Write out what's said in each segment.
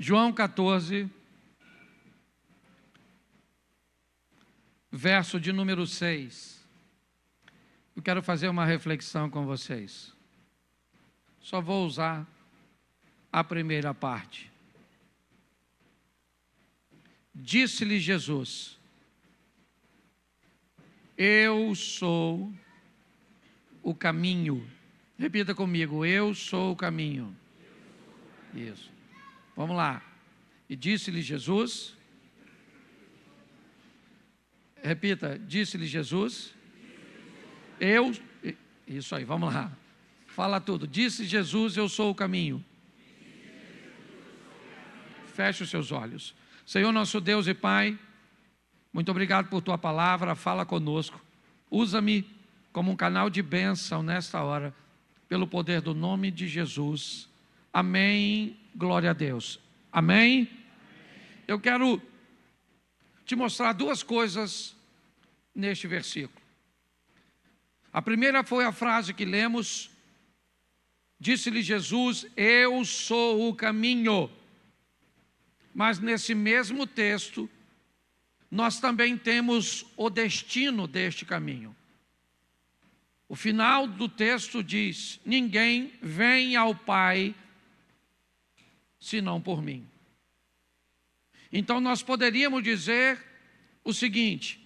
João 14, verso de número 6. Eu quero fazer uma reflexão com vocês. Só vou usar a primeira parte. Disse-lhe Jesus: eu sou o caminho. Repita comigo: eu sou o caminho. Isso. Vamos lá. E disse-lhe Jesus. Repita: disse-lhe Jesus. Eu. Isso aí, vamos lá. Fala tudo. Disse Jesus: eu sou o caminho. Feche os seus olhos. Senhor nosso Deus e Pai, muito obrigado por Tua palavra, fala conosco. Usa-me como um canal de bênção nesta hora, pelo poder do nome de Jesus. Amém, glória a Deus. Amém? Eu quero te mostrar duas coisas neste versículo. A primeira foi a frase que lemos. Disse-lhe Jesus: eu sou o caminho. Mas nesse mesmo texto, nós também temos o destino deste caminho. O final do texto diz: ninguém vem ao Pai senão por mim. Então nós poderíamos dizer o seguinte: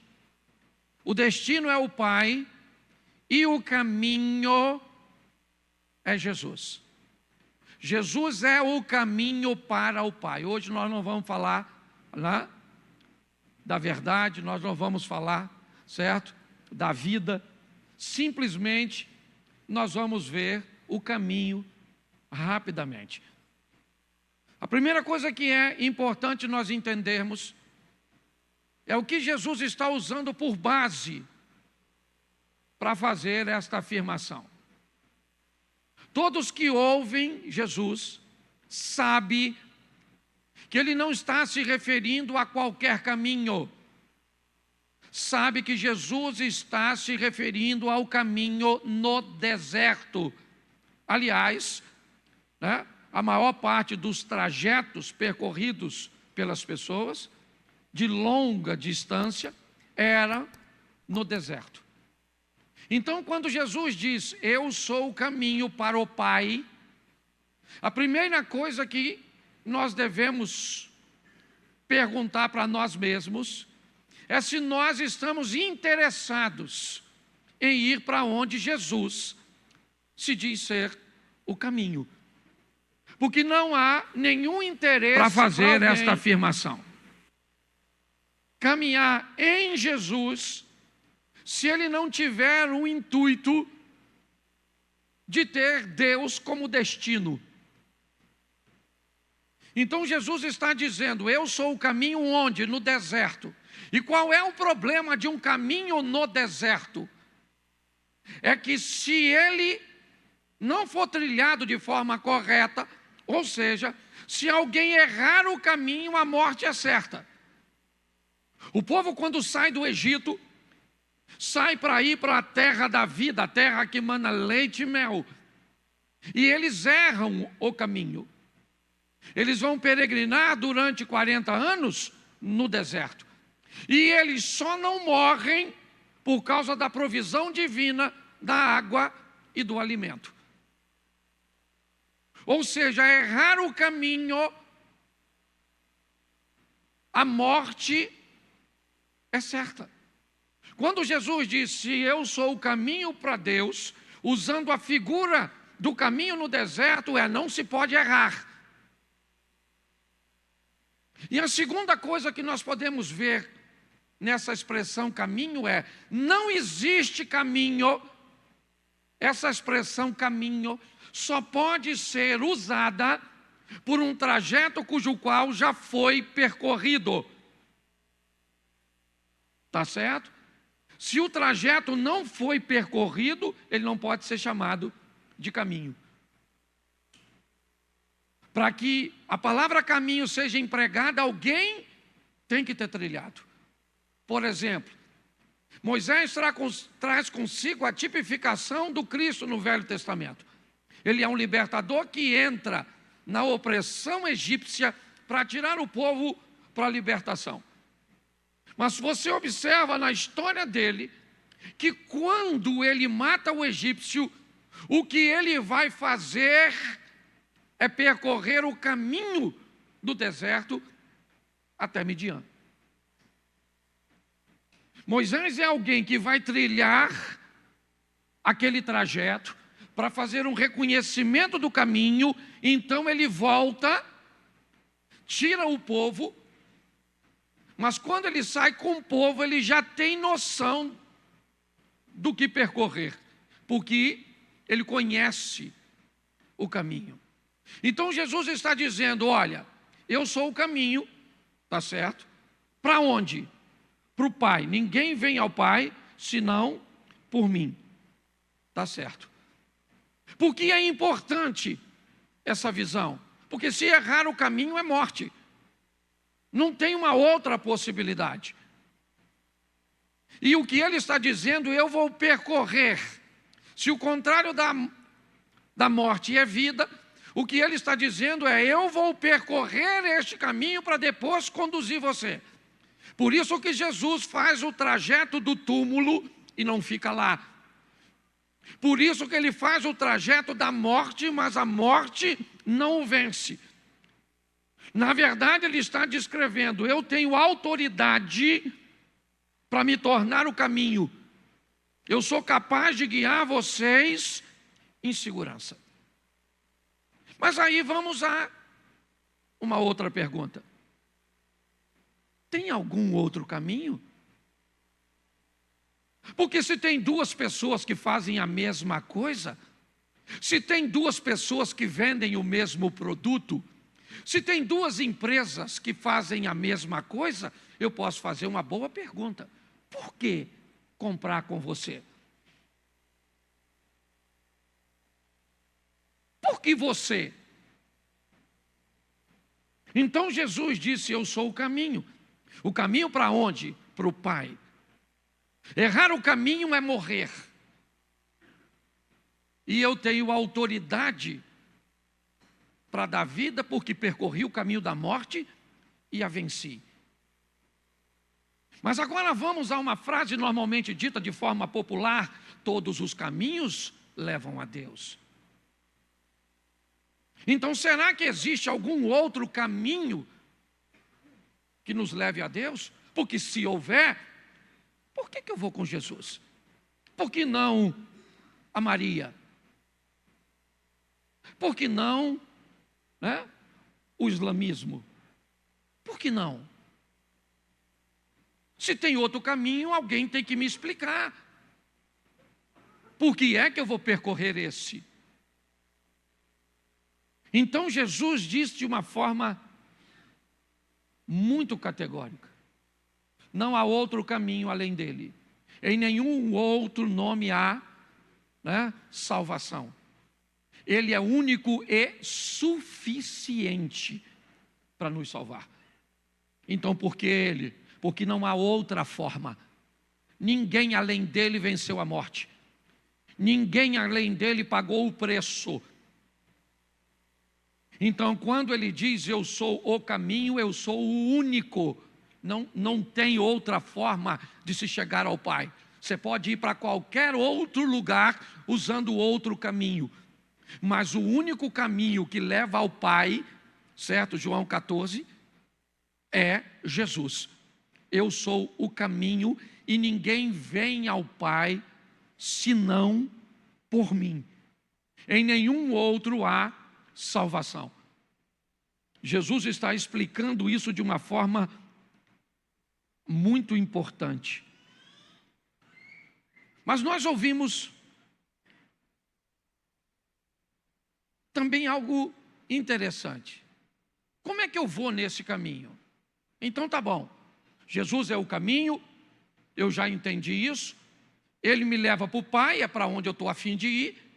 o destino é o Pai e o caminho é Jesus. Jesus é o caminho para o Pai. Hoje nós não vamos falar da verdade, nós não vamos falar, certo, da vida. Simplesmente nós vamos ver o caminho rapidamente. A primeira coisa que é importante nós entendermos é o que Jesus está usando por base para fazer esta afirmação. Todos que ouvem Jesus sabem que Ele não está se referindo a qualquer caminho. Sabe que Jesus está se referindo ao caminho no deserto. Aliás, a maior parte dos trajetos percorridos pelas pessoas, de longa distância, era no deserto. Então, quando Jesus diz: eu sou o caminho para o Pai, a primeira coisa que nós devemos perguntar para nós mesmos é se nós estamos interessados em ir para onde Jesus se diz ser o caminho. Porque não há nenhum interesse para fazer esta afirmação. Caminhar em Jesus, se ele não tiver o intuito de ter Deus como destino. Então Jesus está dizendo: eu sou o caminho onde? No deserto. E qual é o problema de um caminho no deserto? É que se ele não for trilhado de forma correta, ou seja, se alguém errar o caminho, a morte é certa. O povo, quando sai do Egito, sai para ir para a terra da vida, a terra que mana leite e mel. E eles erram o caminho. Eles vão peregrinar durante 40 anos no deserto. E eles só não morrem por causa da provisão divina da água e do alimento. Ou seja, errar o caminho, a morte é certa. Quando Jesus disse: eu sou o caminho para Deus, usando a figura do caminho no deserto, não se pode errar. E a segunda coisa que nós podemos ver nessa expressão caminho é: não existe caminho. Essa expressão caminho só pode ser usada por um trajeto cujo qual já foi percorrido. Tá certo? Se o trajeto não foi percorrido, ele não pode ser chamado de caminho. Para que a palavra caminho seja empregada, alguém tem que ter trilhado. Por exemplo, Moisés traz consigo a tipificação do Cristo no Velho Testamento. Ele é um libertador que entra na opressão egípcia para tirar o povo para a libertação. Mas você observa na história dele, que quando ele mata o egípcio, o que ele vai fazer é percorrer o caminho do deserto até Midian. Moisés é alguém que vai trilhar aquele trajeto para fazer um reconhecimento do caminho, então ele volta, tira o povo, mas quando ele sai com o povo, ele já tem noção do que percorrer, porque ele conhece o caminho. Então Jesus está dizendo, olha, eu sou o caminho, tá certo? Para onde? Para o Pai. Ninguém vem ao Pai, senão por mim. Tá certo. Por que é importante essa visão? Porque se errar o caminho é morte. Não tem uma outra possibilidade. E o que ele está dizendo, eu vou percorrer. Se o contrário da morte é vida, o que ele está dizendo é, eu vou percorrer este caminho para depois conduzir você. Por isso que Jesus faz o trajeto do túmulo e não fica lá. Por isso que ele faz o trajeto da morte, mas a morte não o vence. Na verdade, ele está descrevendo, eu tenho autoridade para me tornar o caminho. Eu sou capaz de guiar vocês em segurança. Mas aí vamos a uma outra pergunta. Tem algum outro caminho? Porque se tem duas pessoas que fazem a mesma coisa, se tem duas pessoas que vendem o mesmo produto, se tem duas empresas que fazem a mesma coisa, eu posso fazer uma boa pergunta. Por que comprar com você? Por que você? Então Jesus disse, eu sou o caminho. O caminho para onde? Para o Pai. Errar o caminho é morrer. E eu tenho autoridade para dar vida, porque percorri o caminho da morte e a venci. Mas agora vamos a uma frase normalmente dita de forma popular, todos os caminhos levam a Deus. Então será que existe algum outro caminho que nos leve a Deus? Porque se houver, por que eu vou com Jesus? Por que não a Maria? Por que não, né, o islamismo? Por que não? Se tem outro caminho, alguém tem que me explicar. Por que é que eu vou percorrer esse? Então Jesus disse de uma forma muito categórica, não há outro caminho além dele. Em nenhum outro nome há, né, salvação. Ele é único e suficiente para nos salvar. Então por que ele? Porque não há outra forma. Ninguém além dele venceu a morte. Ninguém além dele pagou o preço. Então, quando ele diz, eu sou o caminho, eu sou o único, não tem outra forma de se chegar ao Pai. Você pode ir para qualquer outro lugar usando outro caminho, mas o único caminho que leva ao Pai, certo? João 14, é Jesus. Eu sou o caminho e ninguém vem ao Pai senão por mim. Em nenhum outro há salvação. Jesus está explicando isso de uma forma muito importante. Mas nós ouvimos também algo interessante. Como é que eu vou nesse caminho? Então tá bom, Jesus é o caminho, eu já entendi isso, ele me leva para o Pai, é para onde eu estou a fim de ir.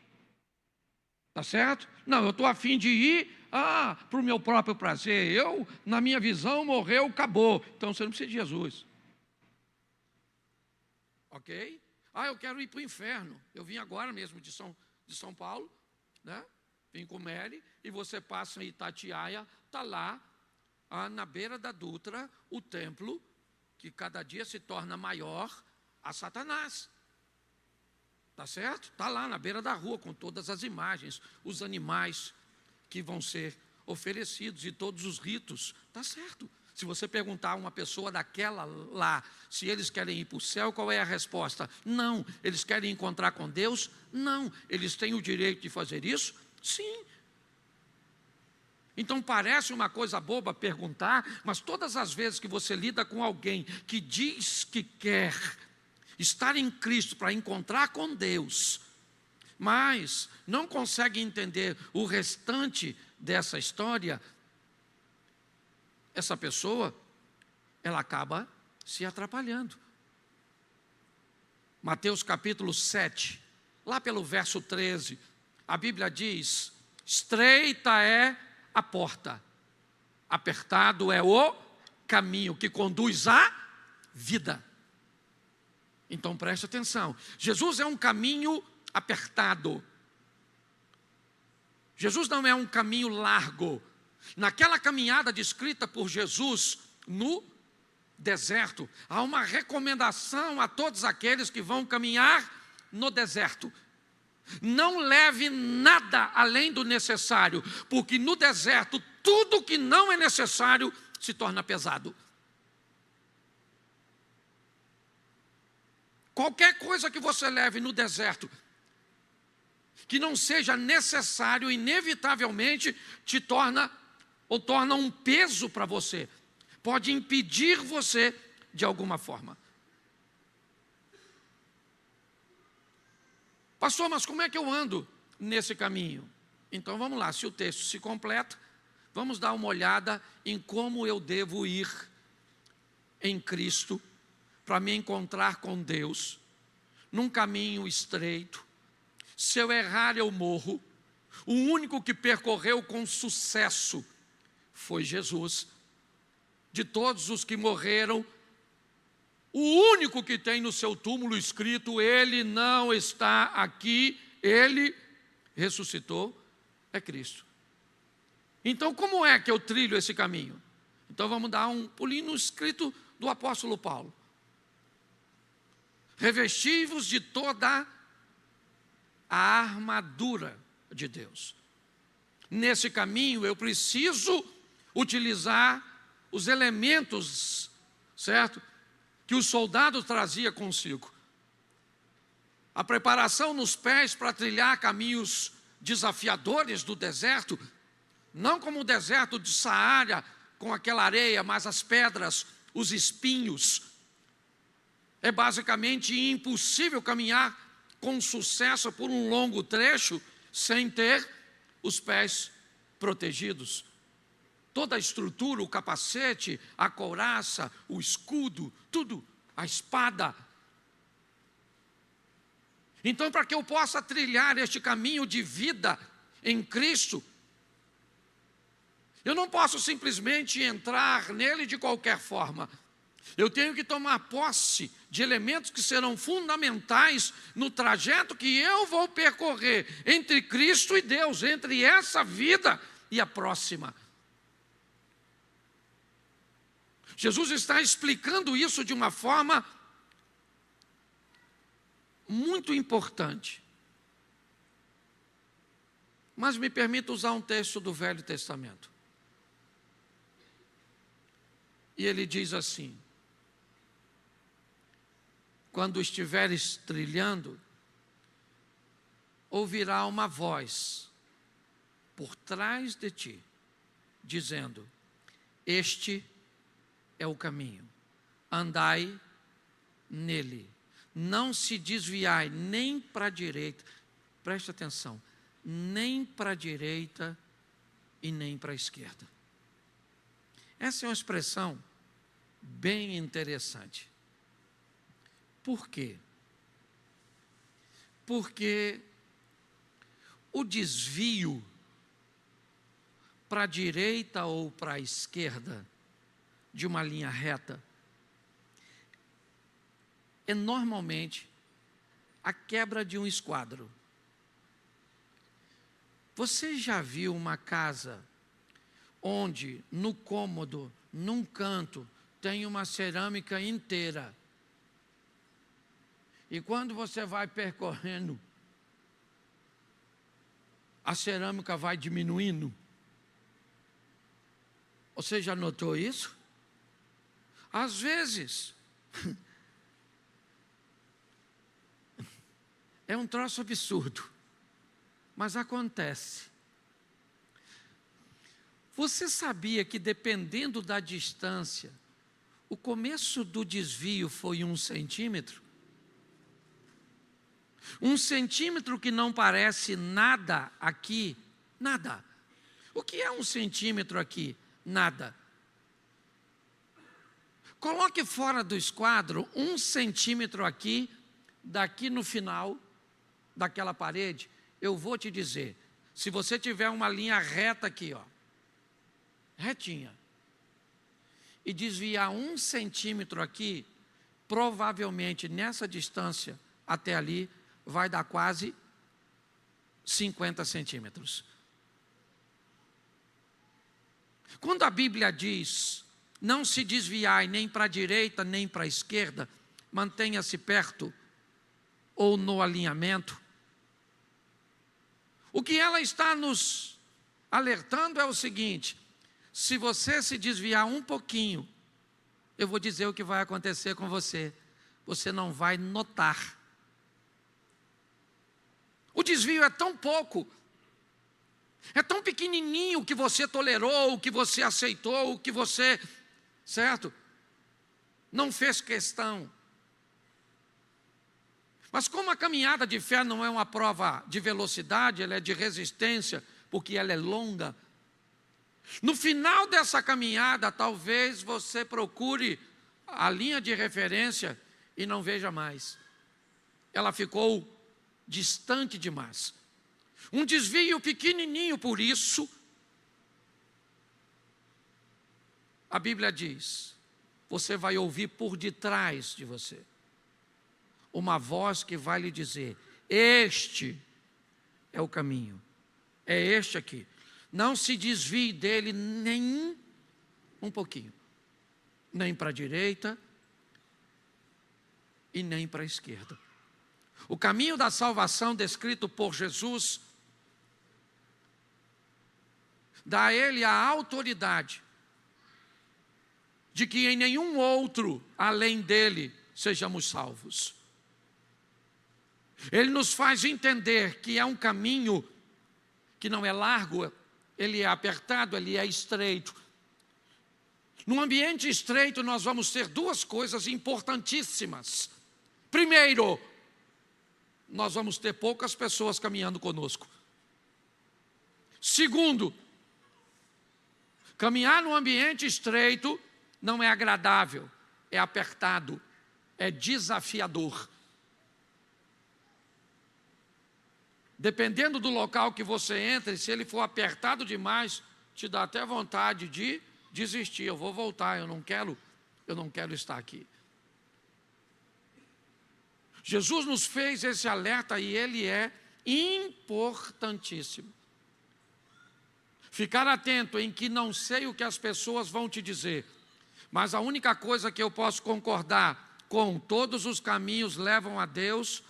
Tá certo? Não, eu estou a fim de ir para o meu próprio prazer. Eu, na minha visão, morreu, acabou. Então você não precisa de Jesus. Ok? Eu quero ir para o inferno. Eu vim agora mesmo de São Paulo, né? Vim com Mary, e você passa em Itatiaia, está lá na beira da Dutra, o templo, que cada dia se torna maior, a Satanás. Tá certo? Está lá na beira da rua, com todas as imagens, os animais que vão ser oferecidos e todos os ritos. Tá certo. Se você perguntar a uma pessoa daquela lá, se eles querem ir para o céu, qual é a resposta? Não. Eles querem encontrar com Deus? Não. Eles têm o direito de fazer isso? Sim. Então parece uma coisa boba perguntar, mas todas as vezes que você lida com alguém que diz que quer estar em Cristo para encontrar com Deus, mas não consegue entender o restante dessa história, essa pessoa, ela acaba se atrapalhando. Mateus capítulo 7, lá pelo verso 13, a Bíblia diz: estreita é a porta, apertado é o caminho que conduz à vida. Então preste atenção, Jesus é um caminho apertado. Jesus não é um caminho largo. Naquela caminhada descrita por Jesus no deserto, há uma recomendação a todos aqueles que vão caminhar no deserto: não leve nada além do necessário, porque no deserto tudo que não é necessário se torna pesado. Qualquer coisa que você leve no deserto que não seja necessário, inevitavelmente te torna um peso para você, pode impedir você de alguma forma. Pastor, mas como é que eu ando nesse caminho? Então vamos lá, se o texto se completa, vamos dar uma olhada em como eu devo ir em Cristo para me encontrar com Deus, num caminho estreito. Se eu errar, eu morro. O único que percorreu com sucesso foi Jesus. De todos os que morreram, o único que tem no seu túmulo escrito: ele não está aqui, ele ressuscitou, é Cristo. Então, como é que eu trilho esse caminho? Então, vamos dar um pulinho no escrito do apóstolo Paulo. Revesti-vos de toda a armadura de Deus. Nesse caminho eu preciso utilizar os elementos, certo? Que o soldado trazia consigo. A preparação nos pés para trilhar caminhos desafiadores do deserto, não como o deserto de Saara, com aquela areia, mas as pedras, os espinhos. É basicamente impossível caminhar com sucesso por um longo trecho sem ter os pés protegidos. Toda a estrutura, o capacete, a couraça, o escudo, tudo, a espada. Então, para que eu possa trilhar este caminho de vida em Cristo, eu não posso simplesmente entrar nele de qualquer forma. Eu tenho que tomar posse de elementos que serão fundamentais no trajeto que eu vou percorrer entre Cristo e Deus, entre essa vida e a próxima. Jesus está explicando isso de uma forma muito importante. Mas me permita usar um texto do Velho Testamento. E ele diz assim: quando estiveres trilhando, ouvirá uma voz por trás de ti, dizendo: este é o caminho, andai nele, não se desviai nem para a direita, preste atenção, nem para a direita e nem para a esquerda. Essa é uma expressão bem interessante. Por quê? Porque o desvio para a direita ou para a esquerda de uma linha reta é normalmente a quebra de um esquadro. Você já viu uma casa onde no cômodo, num canto, tem uma cerâmica inteira. E quando você vai percorrendo, a cerâmica vai diminuindo. Você já notou isso? Às vezes, é um troço absurdo, mas acontece. Você sabia que dependendo da distância, o começo do desvio foi 1 centímetro? 1 centímetro que não parece nada aqui, nada. O que é 1 centímetro aqui? Nada. Coloque fora do esquadro 1 centímetro aqui, daqui no final daquela parede. Eu vou te dizer, se você tiver uma linha reta aqui, ó, retinha, e desviar 1 centímetro aqui, provavelmente nessa distância até ali, vai dar quase 50 centímetros. Quando a Bíblia diz, não se desviai nem para a direita nem para a esquerda, mantenha-se perto ou no alinhamento, o que ela está nos alertando é o seguinte: se você se desviar um pouquinho, eu vou dizer o que vai acontecer com você. Você não vai notar. O desvio é tão pouco, é tão pequenininho o que você tolerou, o que você aceitou, o que você, certo? Não fez questão. Mas como a caminhada de fé não é uma prova de velocidade, ela é de resistência, porque ela é longa. No final dessa caminhada, talvez você procure a linha de referência e não veja mais. Ela ficou distante demais. Um desvio pequenininho, por isso, a Bíblia diz, você vai ouvir por detrás de você uma voz que vai lhe dizer, este é o caminho, é este aqui. Não se desvie dele nem um pouquinho, nem para a direita e nem para a esquerda. O caminho da salvação descrito por Jesus dá a ele a autoridade de que em nenhum outro além dele sejamos salvos. Ele nos faz entender que é um caminho que não é largo, ele é apertado, ele é estreito. Num ambiente estreito nós vamos ter duas coisas importantíssimas. Primeiro, nós vamos ter poucas pessoas caminhando conosco. Segundo, caminhar num ambiente estreito não é agradável, é apertado, é desafiador. Dependendo do local que você entra, se ele for apertado demais, te dá até vontade de desistir. Eu vou voltar, eu não quero estar aqui. Jesus nos fez esse alerta e ele é importantíssimo. Ficar atento em que não sei o que as pessoas vão te dizer, mas a única coisa que eu posso concordar com todos os caminhos levam a Deus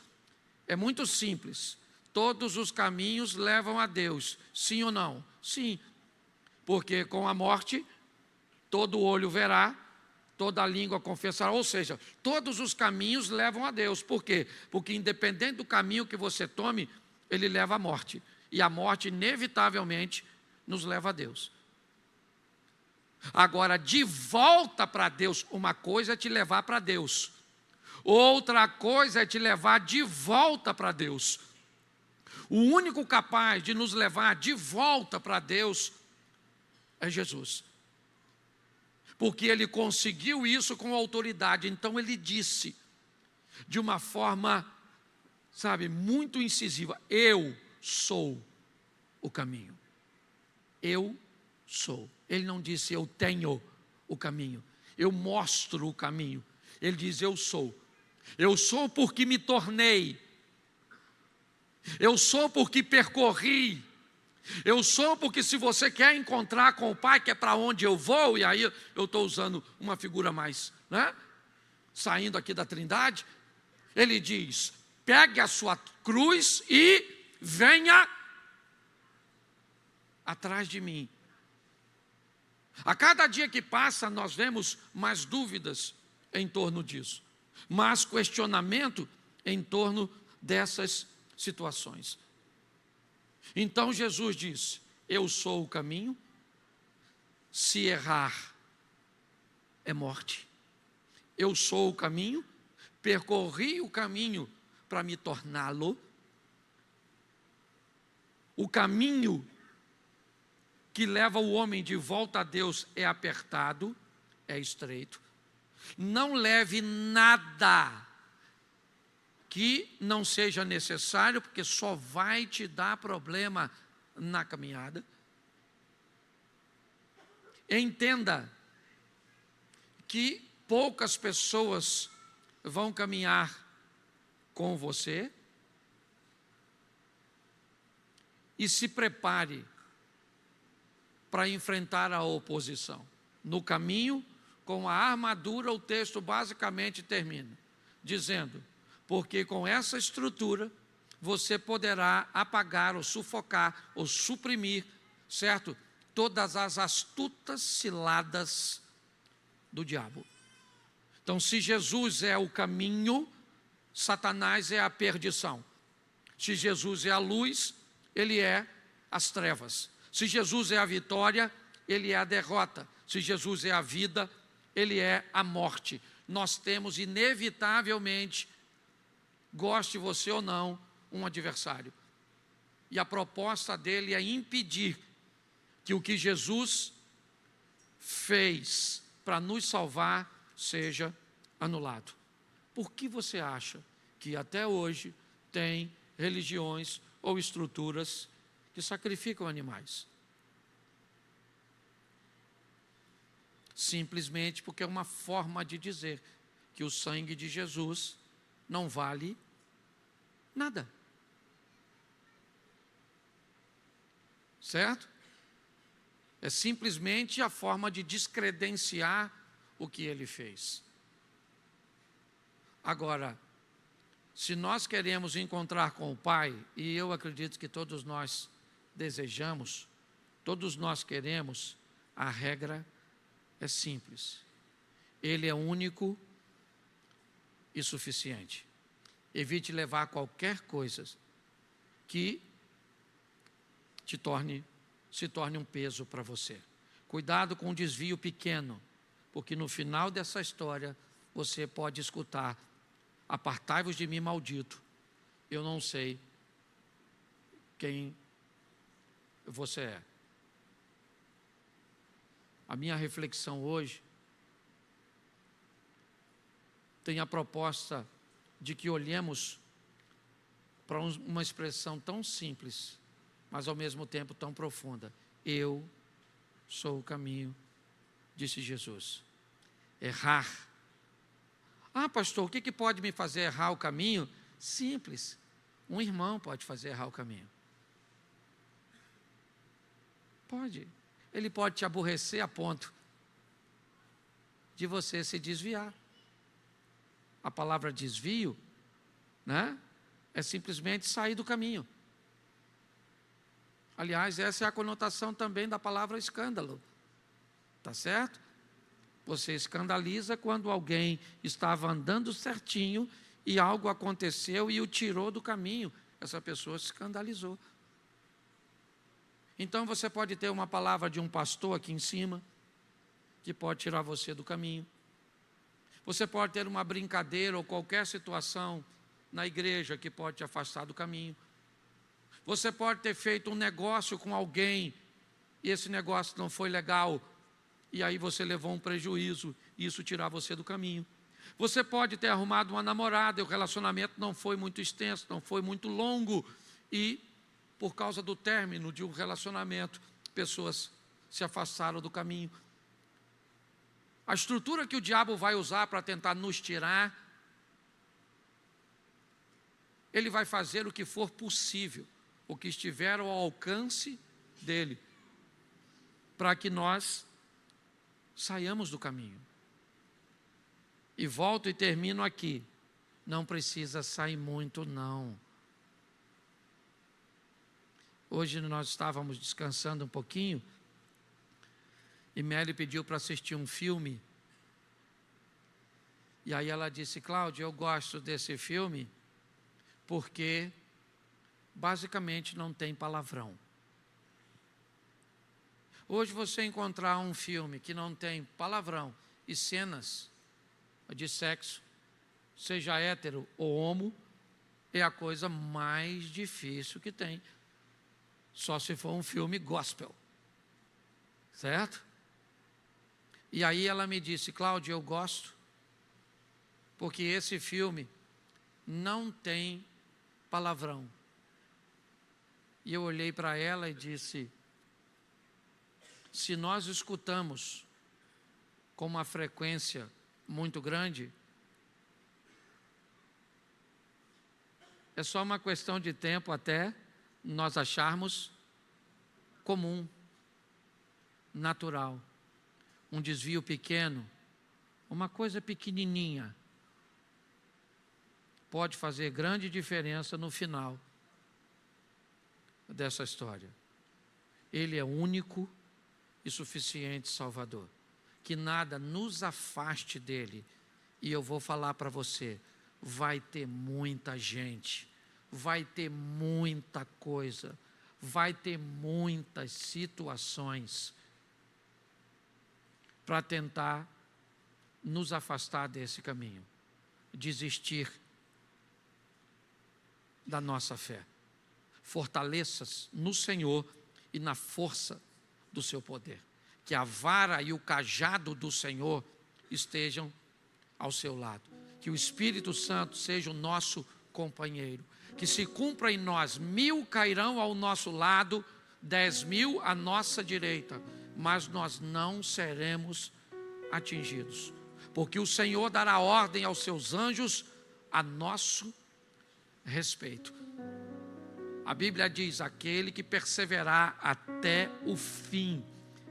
é muito simples. Todos os caminhos levam a Deus, sim ou não? Sim, porque com a morte todo olho verá, toda a língua confessará, ou seja, todos os caminhos levam a Deus. Por quê? Porque independente do caminho que você tome, ele leva à morte, e a morte inevitavelmente nos leva a Deus. Agora, de volta para Deus, uma coisa é te levar para Deus, outra coisa é te levar de volta para Deus. O único capaz de nos levar de volta para Deus é Jesus. Porque ele conseguiu isso com autoridade. Então ele disse, de uma forma, muito incisiva, eu sou o caminho. Eu sou. Ele não disse eu tenho o caminho, eu mostro o caminho. Ele diz eu sou. Eu sou porque me tornei. Eu sou porque percorri. Eu sou porque se você quer encontrar com o Pai, que é para onde eu vou, e aí eu estou usando uma figura mais, né? Saindo aqui da Trindade, ele diz: pegue a sua cruz e venha atrás de mim. A cada dia que passa, nós vemos mais dúvidas em torno disso, mais questionamento em torno dessas situações. Então Jesus diz: eu sou o caminho, se errar é morte. Eu sou o caminho, percorri o caminho para me torná-lo. O caminho que leva o homem de volta a Deus é apertado, é estreito. Não leve nada que não seja necessário, porque só vai te dar problema na caminhada. Entenda que poucas pessoas vão caminhar com você, e se prepare para enfrentar a oposição. No caminho, com a armadura, o texto basicamente termina dizendo: porque com essa estrutura você poderá apagar ou sufocar ou suprimir, certo? Todas as astutas ciladas do diabo. Então, se Jesus é o caminho, Satanás é a perdição. Se Jesus é a luz, ele é as trevas. Se Jesus é a vitória, ele é a derrota. Se Jesus é a vida, ele é a morte. Nós temos inevitavelmente, goste você ou não, um adversário. E a proposta dele é impedir que o que Jesus fez para nos salvar seja anulado. Por que você acha que até hoje tem religiões ou estruturas que sacrificam animais? Simplesmente porque é uma forma de dizer que o sangue de Jesus não vale nada. Certo? É simplesmente a forma de descredenciar o que ele fez. Agora, se nós queremos encontrar com o Pai, e eu acredito que todos nós desejamos, todos nós queremos, a regra é simples. Ele é único e suficiente. Evite levar qualquer coisa que se torne um peso para você. Cuidado com um desvio pequeno, porque no final dessa história você pode escutar: apartai-vos de mim, maldito, eu não sei quem você é. A minha reflexão hoje tem a proposta de que olhemos para uma expressão tão simples, mas ao mesmo tempo tão profunda. Eu sou o caminho, disse Jesus. Errar. Ah, pastor, o que pode me fazer errar o caminho? Simples. Um irmão pode fazer errar o caminho. Pode. Ele pode te aborrecer a ponto de você se desviar. A palavra desvio, né, é simplesmente sair do caminho. Aliás, essa é a conotação também da palavra escândalo. Tá certo? Você escandaliza quando alguém estava andando certinho e algo aconteceu e o tirou do caminho. Essa pessoa se escandalizou. Então você pode ter uma palavra de um pastor aqui em cima, que pode tirar você do caminho. Você pode ter uma brincadeira ou qualquer situação na igreja que pode te afastar do caminho. Você pode ter feito um negócio com alguém e esse negócio não foi legal, e aí você levou um prejuízo e isso tirar você do caminho. Você pode ter arrumado uma namorada e o relacionamento não foi muito extenso, não foi muito longo, e por causa do término de um relacionamento, pessoas se afastaram do caminho. A estrutura que o diabo vai usar para tentar nos tirar, ele vai fazer o que for possível, o que estiver ao alcance dele, para que nós saiamos do caminho. E volto e termino aqui. Não precisa sair muito, não. Hoje nós estávamos descansando um pouquinho e Mary pediu para assistir um filme. E aí ela disse: Cláudia, eu gosto desse filme porque basicamente não tem palavrão. Hoje você encontrar um filme que não tem palavrão e cenas de sexo, seja hétero ou homo, é a coisa mais difícil que tem. Só se for um filme gospel. Certo? E aí ela me disse: Cláudia, eu gosto, porque esse filme não tem palavrão. E eu olhei para ela e disse: se nós escutamos com uma frequência muito grande, é só uma questão de tempo até nós acharmos comum, natural. Um desvio pequeno, uma coisa pequenininha, pode fazer grande diferença no final dessa história. Ele é único e suficiente Salvador. Que nada nos afaste dele. E eu vou falar para você, vai ter muita gente, vai ter muita coisa, vai ter muitas situações para tentar nos afastar desse caminho, desistir da nossa fé. Fortaleça-se no Senhor e na força do seu poder. Que a vara e o cajado do Senhor estejam ao seu lado. Que o Espírito Santo seja o nosso companheiro. Que se cumpra em nós, 1000 cairão ao nosso lado, 10.000 à nossa direita, mas nós não seremos atingidos. Porque o Senhor dará ordem aos seus anjos a nosso respeito. A Bíblia diz: aquele que perseverar até o fim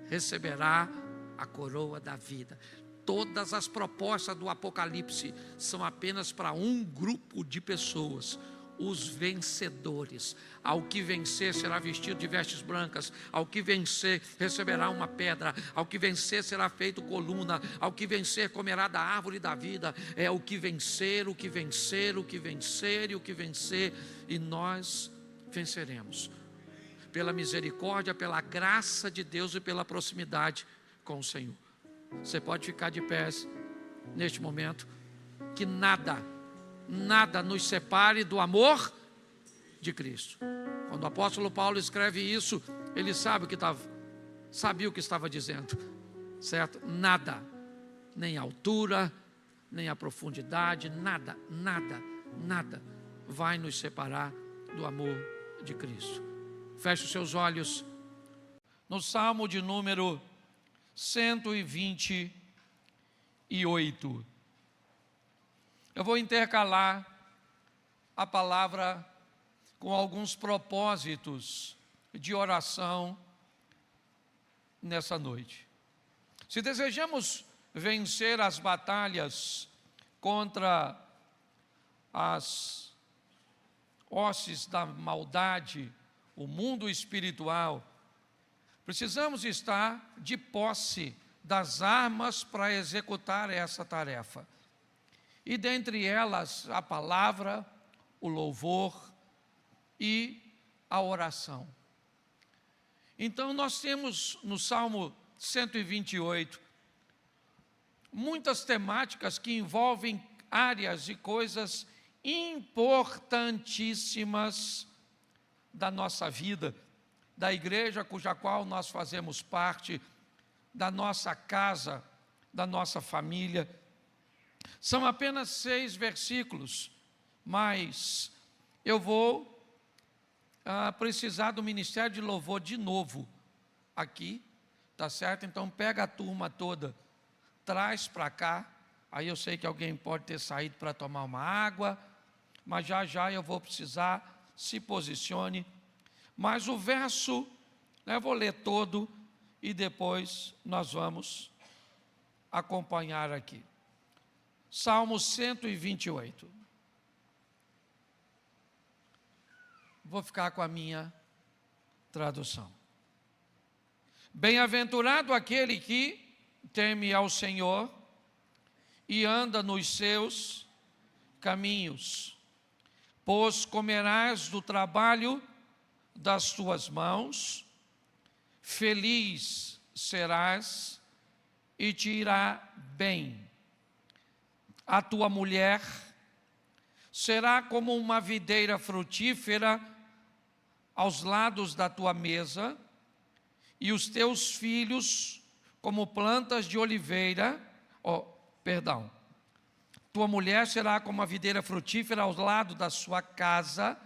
receberá a coroa da vida. Todas as propostas do Apocalipse são apenas para um grupo de pessoas: os vencedores. Ao que vencer será vestido de vestes brancas, ao que vencer receberá uma pedra, ao que vencer será feito coluna, ao que vencer comerá da árvore da vida. É o que vencer, o que vencer, o que vencer e o que vencer, e nós venceremos pela misericórdia, pela graça de Deus e pela proximidade com o Senhor. Você pode ficar de pés neste momento. Que nada nos separe do amor de Cristo. Quando o apóstolo Paulo escreve isso, ele sabia o que estava dizendo, certo? Nada, nem a altura, nem a profundidade, nada vai nos separar do amor de Cristo. Feche os seus olhos. No Salmo de número 128, eu vou intercalar a palavra com alguns propósitos de oração nessa noite. Se desejamos vencer as batalhas contra as hostes da maldade, o mundo espiritual, precisamos estar de posse das armas para executar essa tarefa. E dentre elas, a palavra, o louvor e a oração. Então nós temos no Salmo 128 muitas temáticas que envolvem áreas e coisas importantíssimas da nossa vida, da igreja cuja qual nós fazemos parte, da nossa casa, da nossa família. São apenas 6 versículos, mas eu vou precisar do ministério de louvor de novo aqui, tá certo? Então pega a turma toda, traz para cá. Aí eu sei que alguém pode ter saído para tomar uma água, mas já eu vou precisar, se posicione. Mas o verso Eu vou ler todo e depois nós vamos acompanhar aqui. Salmo 128. Vou ficar com a minha tradução. Bem-aventurado aquele que teme ao Senhor e anda nos seus caminhos, pois comerás do trabalho das tuas mãos, feliz serás e te irá bem. A tua mulher será como uma videira frutífera aos lados da tua mesa, e os teus filhos como plantas de oliveira, tua mulher será como uma videira frutífera ao lado da sua casa,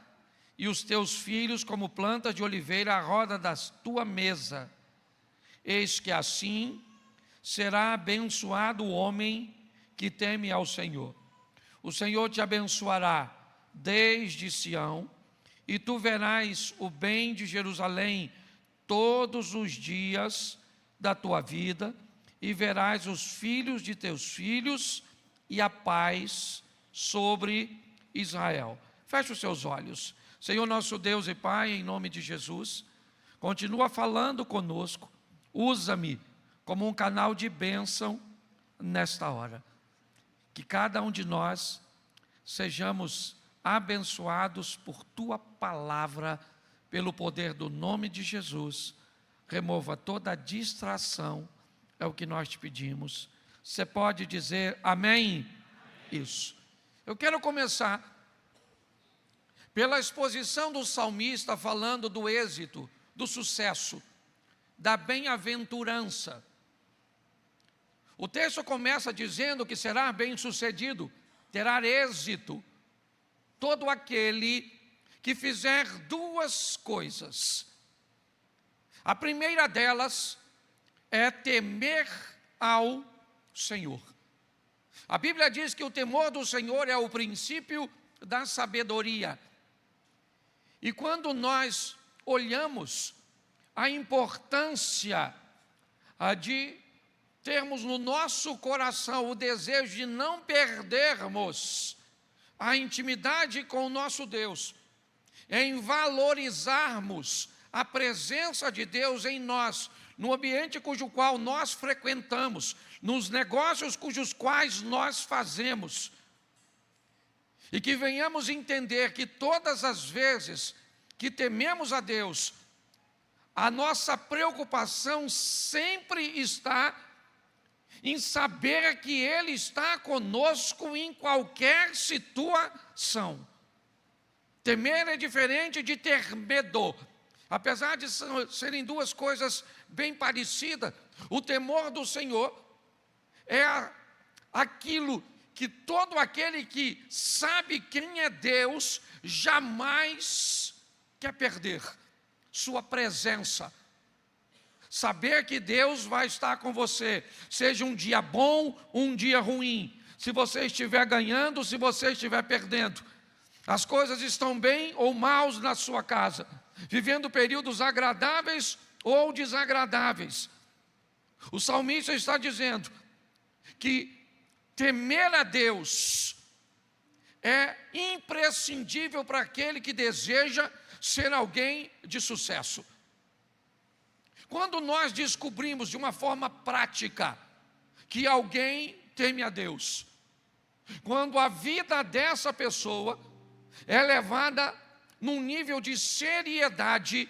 e os teus filhos como plantas de oliveira à roda da tua mesa. Eis que assim será abençoado o homem que teme ao Senhor. O Senhor te abençoará desde Sião, e tu verás o bem de Jerusalém todos os dias da tua vida, e verás os filhos de teus filhos e a paz sobre Israel. Feche os seus olhos. Senhor nosso Deus e Pai, em nome de Jesus, continua falando conosco. Usa-me como um canal de bênção nesta hora. Que cada um de nós sejamos abençoados por tua palavra, pelo poder do nome de Jesus. Remova toda a distração, é o que nós te pedimos. Você pode dizer amém? Isso. Eu quero começar pela exposição do salmista falando do êxito, do sucesso, da bem-aventurança. O texto começa dizendo que será bem-sucedido, terá êxito todo aquele que fizer duas coisas. A primeira delas é temer ao Senhor. A Bíblia diz que o temor do Senhor é o princípio da sabedoria. E quando nós olhamos a importância de termos no nosso coração o desejo de não perdermos a intimidade com o nosso Deus, em valorizarmos a presença de Deus em nós, no ambiente cujo qual nós frequentamos, nos negócios cujos quais nós fazemos, e que venhamos entender que todas as vezes que tememos a Deus, a nossa preocupação sempre está em saber que Ele está conosco em qualquer situação. Temer é diferente de ter medo. Apesar de serem duas coisas bem parecidas, o temor do Senhor é aquilo que todo aquele que sabe quem é Deus jamais quer perder: sua presença. Saber que Deus vai estar com você, seja um dia bom, um dia ruim, se você estiver ganhando, se você estiver perdendo, as coisas estão bem ou maus na sua casa, vivendo períodos agradáveis ou desagradáveis. O salmista está dizendo que temer a Deus é imprescindível para aquele que deseja ser alguém de sucesso. Quando nós descobrimos de uma forma prática que alguém teme a Deus, quando a vida dessa pessoa é levada num nível de seriedade,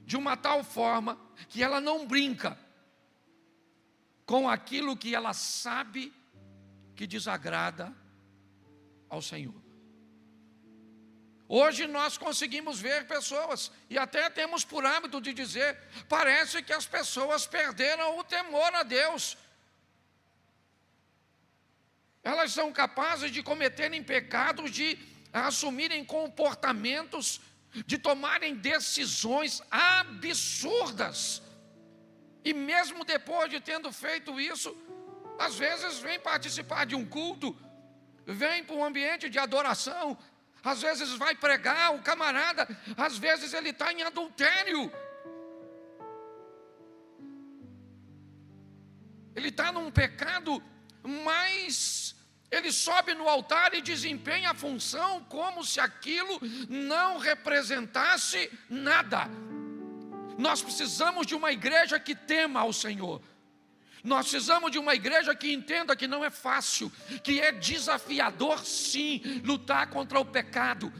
de uma tal forma que ela não brinca com aquilo que ela sabe que desagrada ao Senhor. Hoje nós conseguimos ver pessoas, e até temos por hábito de dizer, parece que as pessoas perderam o temor a Deus. Elas são capazes de cometerem pecados, de assumirem comportamentos, de tomarem decisões absurdas. E mesmo depois de tendo feito isso, às vezes vem participar de um culto, vem para um ambiente de adoração, às vezes vai pregar, o camarada, às vezes ele está em adultério, ele está num pecado, mas ele sobe no altar e desempenha a função como se aquilo não representasse nada. Nós precisamos de uma igreja que tema ao Senhor. Nós precisamos de uma igreja que entenda que não é fácil, que é desafiador sim, lutar contra o pecado.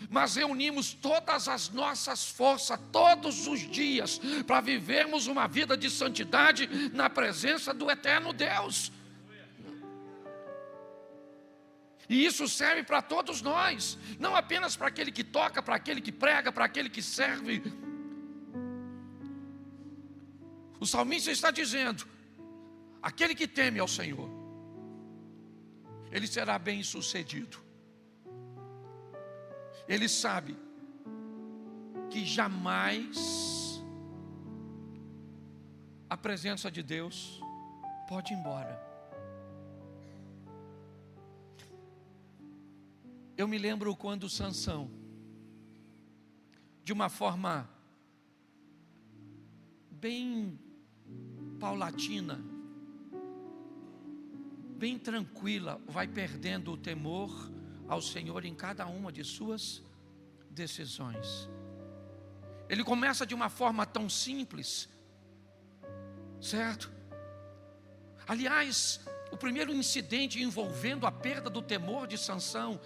Mas reunimos todas as nossas forças, todos os dias, para vivermos uma vida de santidade na presença do eterno Deus. E isso serve para todos nós, não apenas para aquele que toca, para aquele que prega, para aquele que serve. O salmista está dizendo: aquele que teme ao Senhor, ele será bem sucedido. Ele sabe que jamais a presença de Deus pode ir embora. Eu me lembro quando Sansão, de uma forma bem paulatina, bem tranquila, vai perdendo o temor ao Senhor em cada uma de suas decisões. Ele começa de uma forma tão simples, certo? Aliás, o primeiro incidente envolvendo a perda do temor de Sansão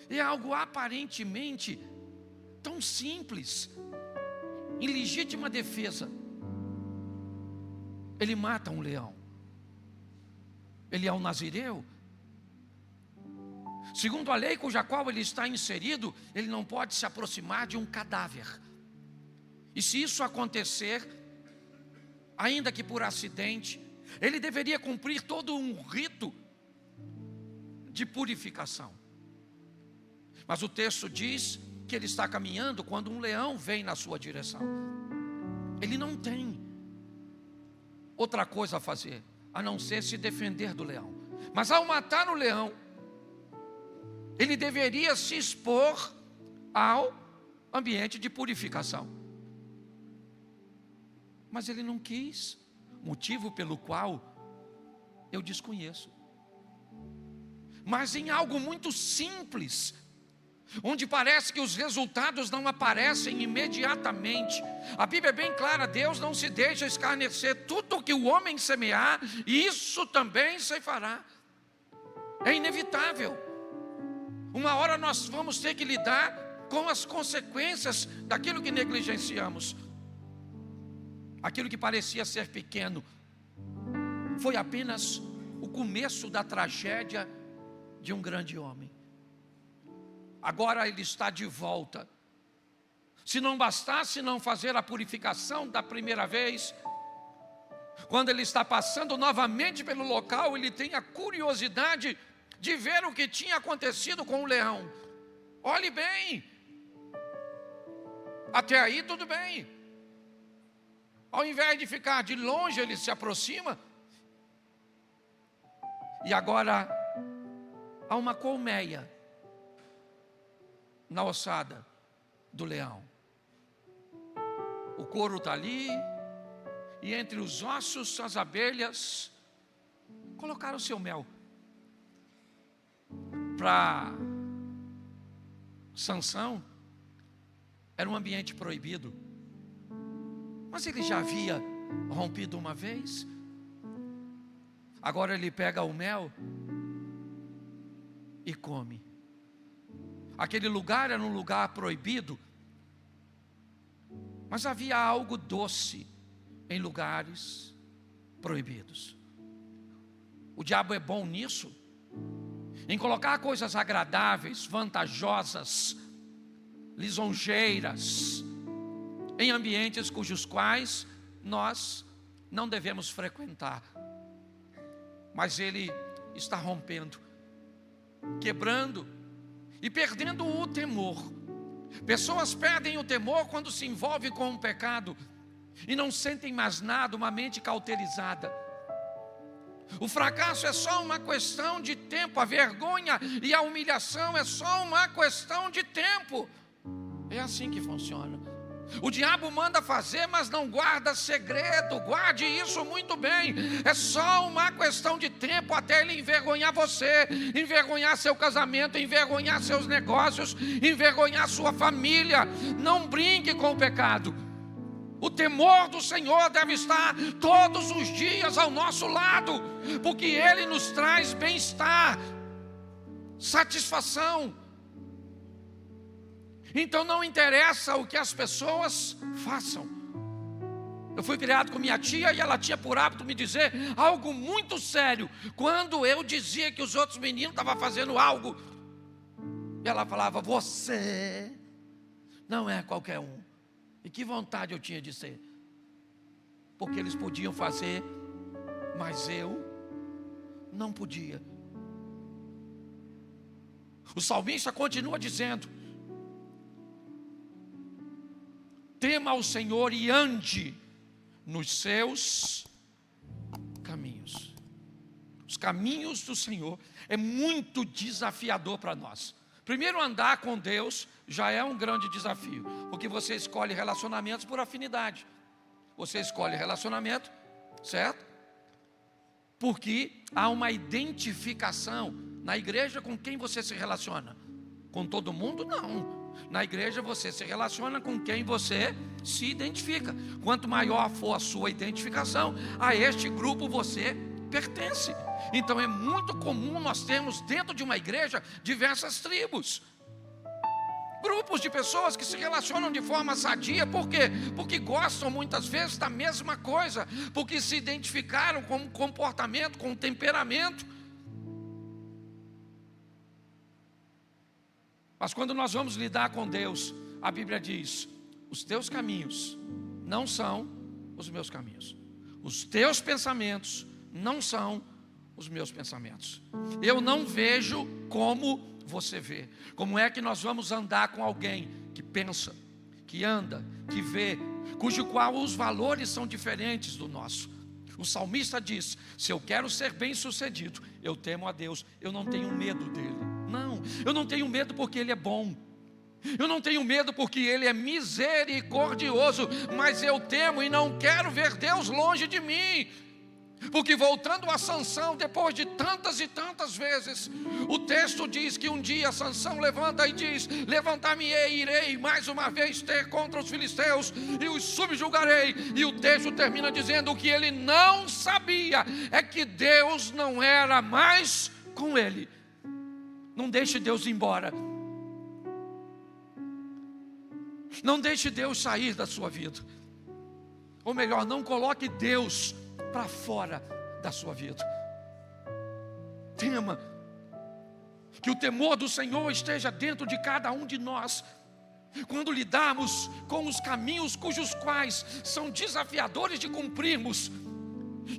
é algo aparentemente tão simples. Em legítima defesa, ele mata um leão. Ele é um nazireu. Segundo a lei cuja qual ele está inserido, ele não pode se aproximar de um cadáver. E se isso acontecer, ainda que por acidente, ele deveria cumprir todo um rito de purificação. Mas o texto diz que ele está caminhando quando um leão vem na sua direção. Ele não tem outra coisa a fazer, a não ser se defender do leão. Mas ao matar o leão, ele deveria se expor ao ambiente de purificação. Mas ele não quis, motivo pelo qual eu desconheço. Mas em algo muito simples, onde parece que os resultados não aparecem imediatamente. A Bíblia é bem clara: Deus não se deixa escarnecer. Tudo que o homem semear, isso também se fará. É inevitável. Uma hora nós vamos ter que lidar com as consequências daquilo que negligenciamos. Aquilo que parecia ser pequeno foi apenas o começo da tragédia de um grande homem. Agora ele está de volta. Se não bastasse não fazer a purificação da primeira vez, quando ele está passando novamente pelo local, ele tem a curiosidade de ver o que tinha acontecido com o leão. Olhe bem, até aí tudo bem. Ao invés de ficar de longe, ele se aproxima. E agora há uma colmeia na ossada do leão. O couro está ali, e entre os ossos as abelhas colocaram seu mel. Para Sansão era um ambiente proibido, mas ele já havia rompido uma vez. Agora ele pega o mel e come. Aquele lugar era um lugar proibido, mas havia algo doce em lugares proibidos. O diabo é bom nisso, em colocar coisas agradáveis, vantajosas, lisonjeiras, em ambientes cujos quais nós não devemos frequentar. Mas ele está rompendo, quebrando e perdendo o temor. Pessoas perdem o temor quando se envolvem com um pecado e não sentem mais nada, uma mente cauterizada. O fracasso é só uma questão de tempo, a vergonha e a humilhação é só uma questão de tempo. É assim que funciona. O diabo manda fazer, mas não guarda segredo. Guarde isso muito bem. É só uma questão de tempo até ele envergonhar você, envergonhar seu casamento, envergonhar seus negócios, envergonhar sua família. Não brinque com o pecado. O temor do Senhor deve estar todos os dias ao nosso lado, porque Ele nos traz bem-estar, satisfação. Então não interessa o que as pessoas façam. Eu fui criado com minha tia e ela tinha por hábito me dizer algo muito sério. Quando eu dizia que os outros meninos estavam fazendo algo, ela falava: você não é qualquer um. E que vontade eu tinha de ser. Porque eles podiam fazer, mas eu não podia. O salmista continua dizendo: tema ao Senhor e ande nos seus caminhos. Os caminhos do Senhor é muito desafiador para nós. Primeiro, andar com Deus já é um grande desafio, porque você escolhe relacionamentos por afinidade. Você escolhe relacionamento, certo? Porque há uma identificação. Na igreja, com quem você se relaciona? Com todo mundo? Não. Na igreja você se relaciona com quem você se identifica. Quanto maior for a sua identificação, a este grupo você pertence. Então é muito comum nós termos dentro de uma igreja diversas tribos, grupos de pessoas que se relacionam de forma sadia. Por quê? Porque gostam muitas vezes da mesma coisa, porque se identificaram com um comportamento, com um temperamento. Mas quando nós vamos lidar com Deus, a Bíblia diz: os teus caminhos não são os meus caminhos, os teus pensamentos não são os meus pensamentos. Eu não vejo como você vê. Como é que nós vamos andar com alguém que pensa, que anda, que vê, cujo qual os valores são diferentes do nosso? O salmista diz: se eu quero ser bem sucedido, eu temo a Deus, eu não tenho medo dele. Não, eu não tenho medo porque Ele é bom. Eu não tenho medo porque Ele é misericordioso. Mas eu temo e não quero ver Deus longe de mim. Porque voltando a Sansão, depois de tantas e tantas vezes, o texto diz que um dia Sansão levanta e diz: levantar-me-ei, irei mais uma vez ter contra os filisteus e os subjugarei. E o texto termina dizendo: o que ele não sabia é que Deus não era mais com ele. Não deixe Deus ir embora. Não deixe Deus sair da sua vida. Ou melhor, não coloque Deus para fora da sua vida. Tema que o temor do Senhor esteja dentro de cada um de nós. Quando lidarmos com os caminhos cujos quais são desafiadores de cumprirmos,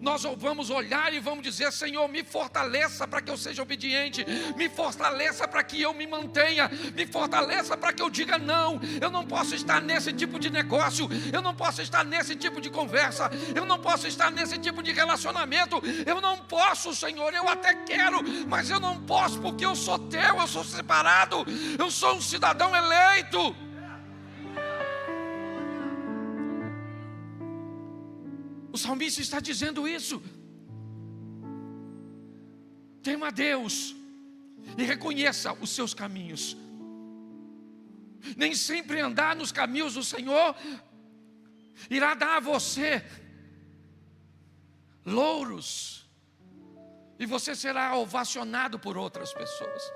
nós vamos olhar e vamos dizer: Senhor, me fortaleça para que eu seja obediente, me fortaleça para que eu me mantenha, me fortaleça para que eu diga não. Eu não posso estar nesse tipo de negócio, eu não posso estar nesse tipo de conversa, eu não posso estar nesse tipo de relacionamento, eu não posso, Senhor, eu até quero, mas eu não posso, porque eu sou teu, eu sou separado, eu sou um cidadão eleito. O salmista está dizendo isso. Tema a Deus e reconheça os seus caminhos. Nem sempre andar nos caminhos do Senhor irá dar a você louros, e você será ovacionado por outras pessoas.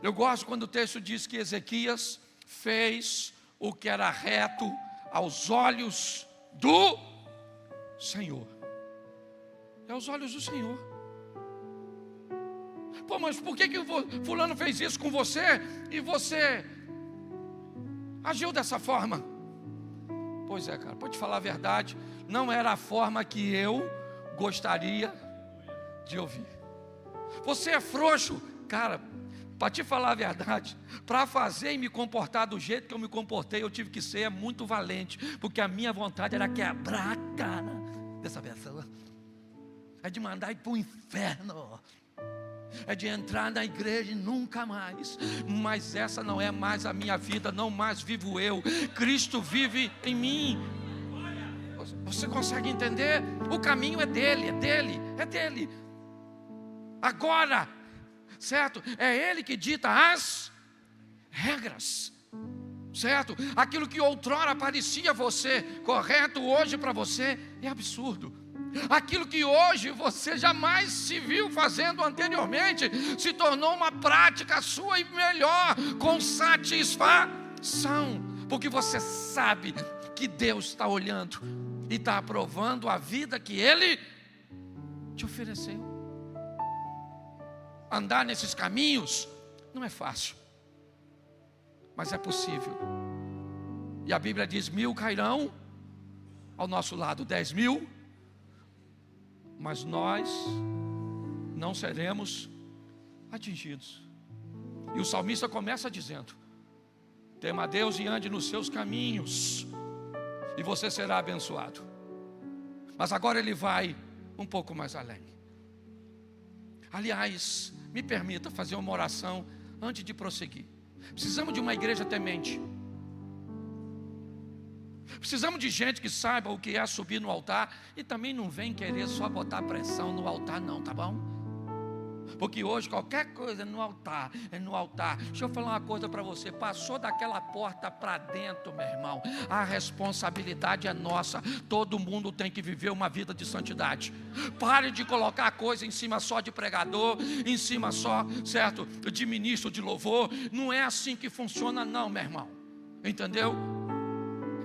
Eu gosto quando o texto diz que Ezequias fez o que era reto aos olhos do Senhor. É aos olhos do Senhor. Pô, mas por que o fulano fez isso com você e você agiu dessa forma? Pois é, cara, pode te falar a verdade, não era a forma que eu gostaria de ouvir. Você é frouxo, cara. Para te falar a verdade, para fazer e me comportar do jeito que eu me comportei, eu tive que ser muito valente, porque a minha vontade era quebrar a cara dessa pessoa, é de mandar ir para o inferno. é de entrar na igreja e nunca mais. Mas essa não é mais a minha vida, não mais vivo eu, Cristo vive em mim. Você consegue entender? O caminho é dele, é dele, é dele. Agora, certo? É ele que dita as regras, certo? Aquilo que outrora parecia você correto, hoje para você é absurdo. Aquilo que hoje você jamais se viu fazendo anteriormente, se tornou uma prática sua e melhor, com satisfação, porque você sabe que Deus está olhando e está aprovando a vida que Ele te ofereceu. Andar nesses caminhos não é fácil, mas é possível. E a Bíblia diz: 1000 cairão ao nosso lado, 10.000, mas nós não seremos atingidos. E o salmista começa dizendo: tema a Deus e ande nos seus caminhos, e você será abençoado. Mas agora ele vai um pouco mais além. Aliás, me permita fazer uma oração antes de prosseguir. Precisamos de uma igreja temente. Precisamos de gente que saiba o que é subir no altar. E também não vem querer só botar pressão no altar não, tá bom? Porque hoje qualquer coisa é no altar, é no altar. Deixa eu falar uma coisa para você: passou daquela porta para dentro, meu irmão, a responsabilidade é nossa. Todo mundo tem que viver uma vida de santidade. Pare de colocar a coisa em cima só de pregador, em cima só, certo, de ministro de louvor. Não é assim que funciona não, meu irmão. Entendeu?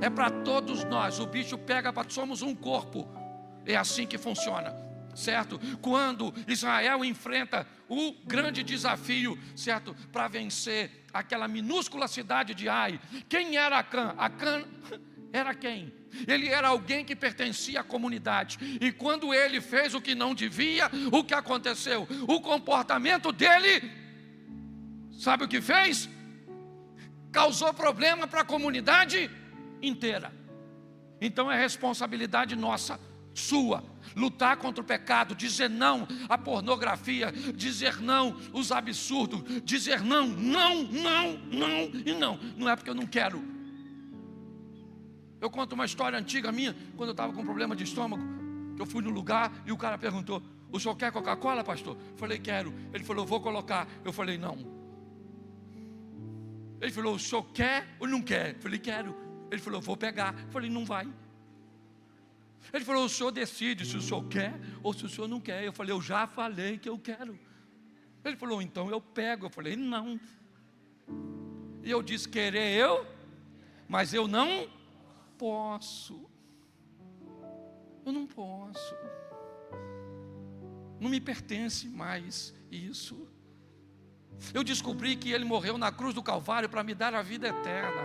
É para todos nós. O bicho pega, somos um corpo. É assim que funciona, certo? Quando Israel enfrenta o grande desafio, certo, para vencer aquela minúscula cidade de Ai, quem era Acã? Acã era quem? Ele era alguém que pertencia à comunidade. E quando ele fez o que não devia, o que aconteceu? O comportamento dele, sabe o que fez? Causou problema para a comunidade inteira. Então é responsabilidade nossa, sua, lutar contra o pecado, dizer não à pornografia, dizer não aos absurdos, dizer não, não, não, não e não. Não é porque eu não quero. Eu conto uma história antiga minha, quando eu estava com problema de estômago, que eu fui no lugar e o cara perguntou: o senhor quer Coca-Cola, pastor? Eu falei: quero. Ele falou: vou colocar. Eu falei: não. Ele falou: o senhor quer ou não quer? Eu falei: quero. Ele falou: vou pegar. Eu falei: não vai. Ele falou: o senhor decide se o senhor quer ou se o senhor não quer. Eu falei: eu já falei que eu quero. Ele falou: então eu pego. Eu falei: não. E eu disse: querer eu, mas eu não posso. Eu não posso. Não me pertence mais isso. Eu descobri que Ele morreu na cruz do Calvário para me dar a vida eterna.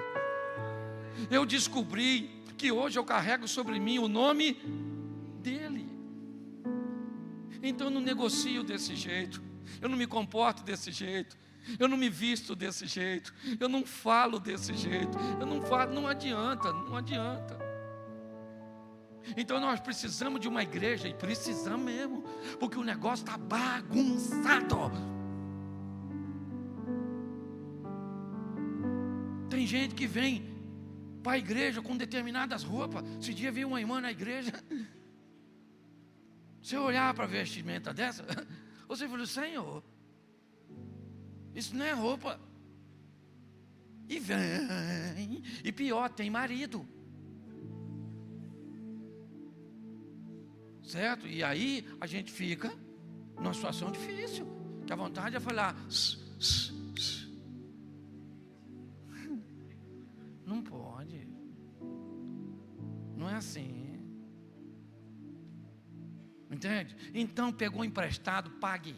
Eu descobri que hoje eu carrego sobre mim o nome dEle. Então eu não negocio desse jeito, eu não me comporto desse jeito, eu não me visto desse jeito, eu não falo desse jeito, eu não falo, não adianta, não adianta. Então nós precisamos de uma igreja, e precisamos mesmo, porque o negócio está bagunçado. Tem gente que vem para a igreja com determinadas roupas. Esse dia veio uma irmã na igreja. Você olhar para a vestimenta dessa, você falou: Senhor, isso não é roupa. E vem, e pior, tem marido, certo? E aí a gente fica numa situação difícil, que a vontade é falar: não pode, não é assim, entende? Então pegou emprestado, pague,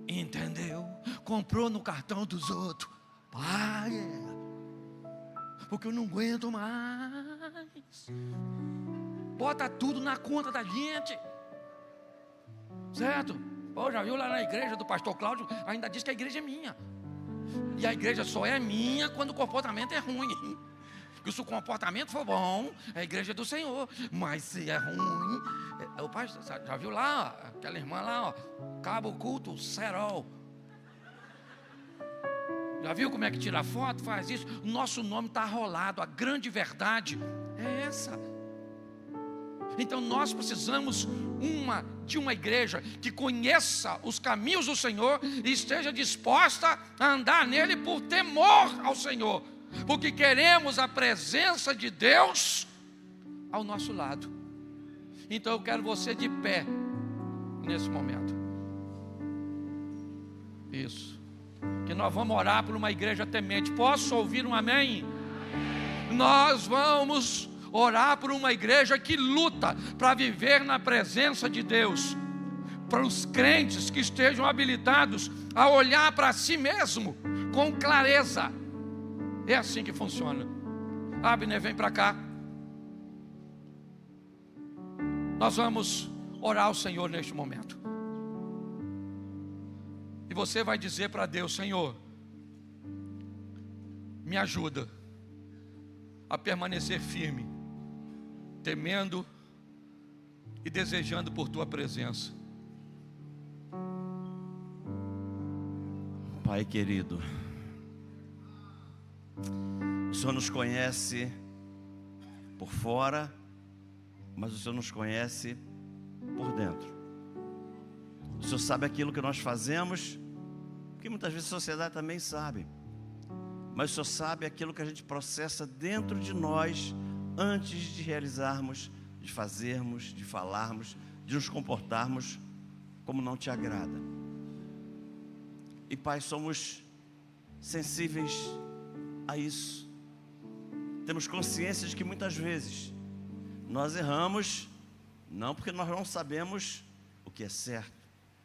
entendeu? Comprou no cartão dos outros, pague, porque eu não aguento mais. Bota tudo na conta da gente, certo? Pô, já viu lá na igreja do pastor Cláudio, ainda diz que a igreja é minha. E a igreja só é minha quando o comportamento é ruim. E se o comportamento for bom, é a igreja do Senhor. Mas se é ruim, o pastor, já viu lá, ó, aquela irmã lá, ó, Cabo Culto, Serol. Já viu como é que tira foto? Faz isso. Nosso nome está rolado. A grande verdade é essa. Então nós precisamos de uma igreja que conheça os caminhos do Senhor e esteja disposta a andar nele por temor ao Senhor, porque queremos a presença de Deus ao nosso lado. Então eu quero você de pé nesse momento. Isso. Que nós vamos orar por uma igreja temente. Posso ouvir um amém? Nós vamos orar por uma igreja que luta para viver na presença de Deus. Para os crentes que estejam habilitados a olhar para si mesmo com clareza. É assim que funciona. Abner, vem para cá. Nós vamos orar ao Senhor neste momento. E você vai dizer para Deus: Senhor, me ajuda a permanecer firme, temendo e desejando por Tua presença. Pai querido, o Senhor nos conhece por fora, mas o Senhor nos conhece por dentro. O Senhor sabe aquilo que nós fazemos, que muitas vezes a sociedade também sabe. Mas o Senhor sabe aquilo que a gente processa dentro de nós, antes de realizarmos, de fazermos, de falarmos, de nos comportarmos como não Te agrada. E Pai, somos sensíveis a isso. Temos consciência de que muitas vezes nós erramos, não porque nós não sabemos o que é certo.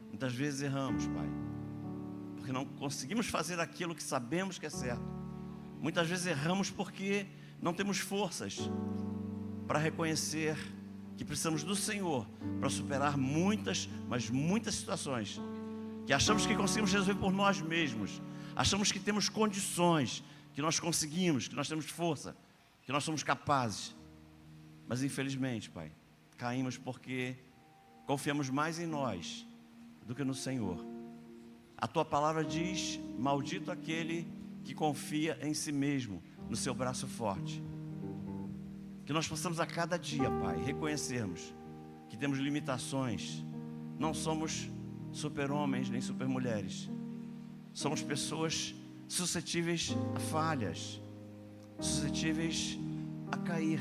Muitas vezes erramos, Pai, porque não conseguimos fazer aquilo que sabemos que é certo. Muitas vezes erramos porque não temos forças para reconhecer que precisamos do Senhor para superar muitas, mas muitas situações que achamos que conseguimos resolver por nós mesmos. Achamos que temos condições, que nós conseguimos, que nós temos força, que nós somos capazes. Mas infelizmente, Pai, caímos porque confiamos mais em nós do que no Senhor. A Tua palavra diz: maldito aquele que confia em si mesmo, no seu braço forte. Que nós possamos a cada dia, Pai, reconhecermos que temos limitações. Não somos super-homens nem super-mulheres. Somos pessoas suscetíveis a falhas, suscetíveis a cair.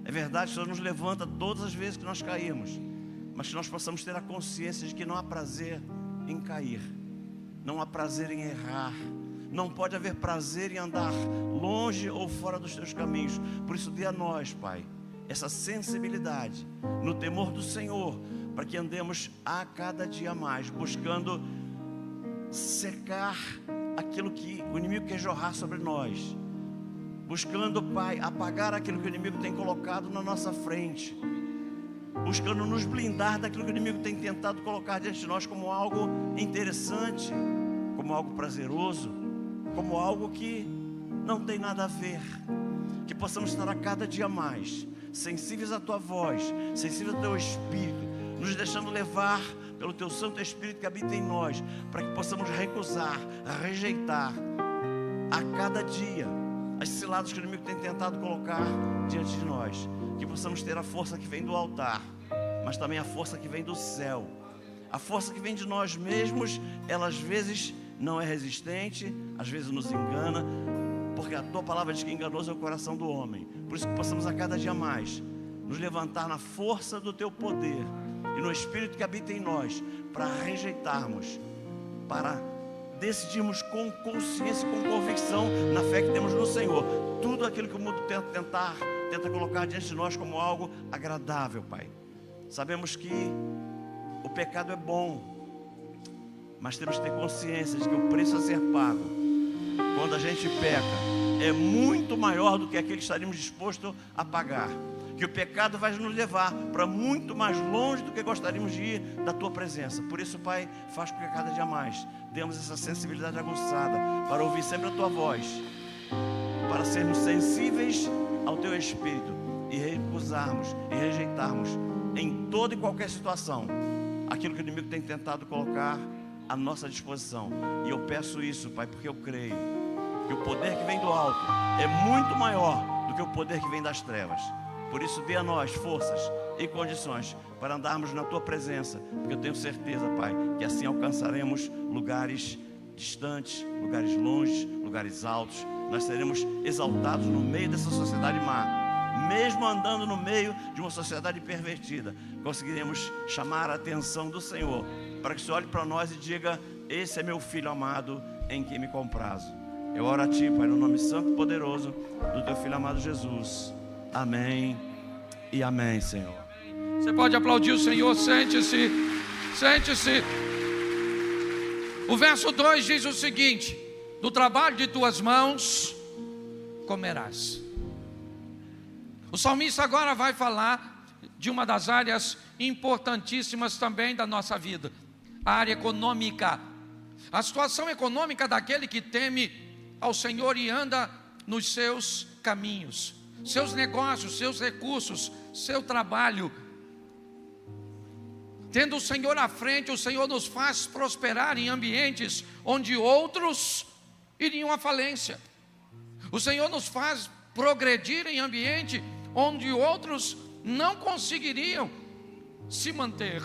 É verdade, o Senhor nos levanta todas as vezes que nós caímos, mas que nós possamos ter a consciência de que não há prazer em cair, não há prazer em errar, não pode haver prazer em andar longe ou fora dos Teus caminhos. Por isso dê a nós, Pai, essa sensibilidade no temor do Senhor, para que andemos a cada dia mais, buscando secar aquilo que o inimigo quer jorrar sobre nós, buscando, Pai, apagar aquilo que o inimigo tem colocado na nossa frente, buscando nos blindar daquilo que o inimigo tem tentado colocar diante de nós como algo interessante, como algo prazeroso, como algo que não tem nada a ver. Que possamos estar a cada dia mais sensíveis à Tua voz, sensíveis ao Teu Espírito, nos deixando levar pelo Teu Santo Espírito que habita em nós, para que possamos recusar, rejeitar a cada dia as ciladas que o inimigo tem tentado colocar diante de nós. Que possamos ter a força que vem do altar, mas também a força que vem do céu. A força que vem de nós mesmos, ela às vezes não é resistente, às vezes nos engana, porque a Tua palavra diz que enganoso é o coração do homem. Por isso que possamos a cada dia mais nos levantar na força do Teu poder e no Espírito que habita em nós, para rejeitarmos, para decidirmos com consciência e com convicção, na fé que temos no Senhor, tudo aquilo que o mundo tenta colocar diante de nós como algo agradável, Pai. Sabemos que o pecado é bom, mas temos que ter consciência de que o preço a ser pago quando a gente peca é muito maior do que aquele que estaríamos dispostos a pagar. Que o pecado vai nos levar para muito mais longe do que gostaríamos de ir da Tua presença. Por isso, Pai, faz com que a cada dia mais demos essa sensibilidade aguçada para ouvir sempre a Tua voz, para sermos sensíveis ao Teu Espírito e recusarmos e rejeitarmos em toda e qualquer situação aquilo que o inimigo tem tentado colocar à nossa disposição. E eu peço isso, Pai, porque eu creio que o poder que vem do alto é muito maior do que o poder que vem das trevas. Por isso, dê a nós forças e condições para andarmos na Tua presença, porque eu tenho certeza, Pai, que assim alcançaremos lugares distantes, lugares longes, lugares altos. Nós seremos exaltados no meio dessa sociedade má. Mesmo andando no meio de uma sociedade pervertida, conseguiremos chamar a atenção do Senhor, para que o Senhor olhe para nós e diga: esse é meu filho amado, em quem me comprazo. Eu oro a Ti, Pai, no nome santo e poderoso do Teu Filho amado Jesus. Amém e amém, Senhor. Você pode aplaudir o Senhor, sente-se, sente-se. O verso 2 diz o seguinte: do trabalho de tuas mãos comerás. O salmista agora vai falar de uma das áreas importantíssimas também da nossa vida, a área econômica. A situação econômica daquele que teme ao Senhor e anda nos seus caminhos, seus negócios, seus recursos, seu trabalho. Tendo o Senhor à frente, o Senhor nos faz prosperar em ambientes onde outros iriam à falência. O Senhor nos faz progredir em ambiente onde outros não conseguiriam se manter.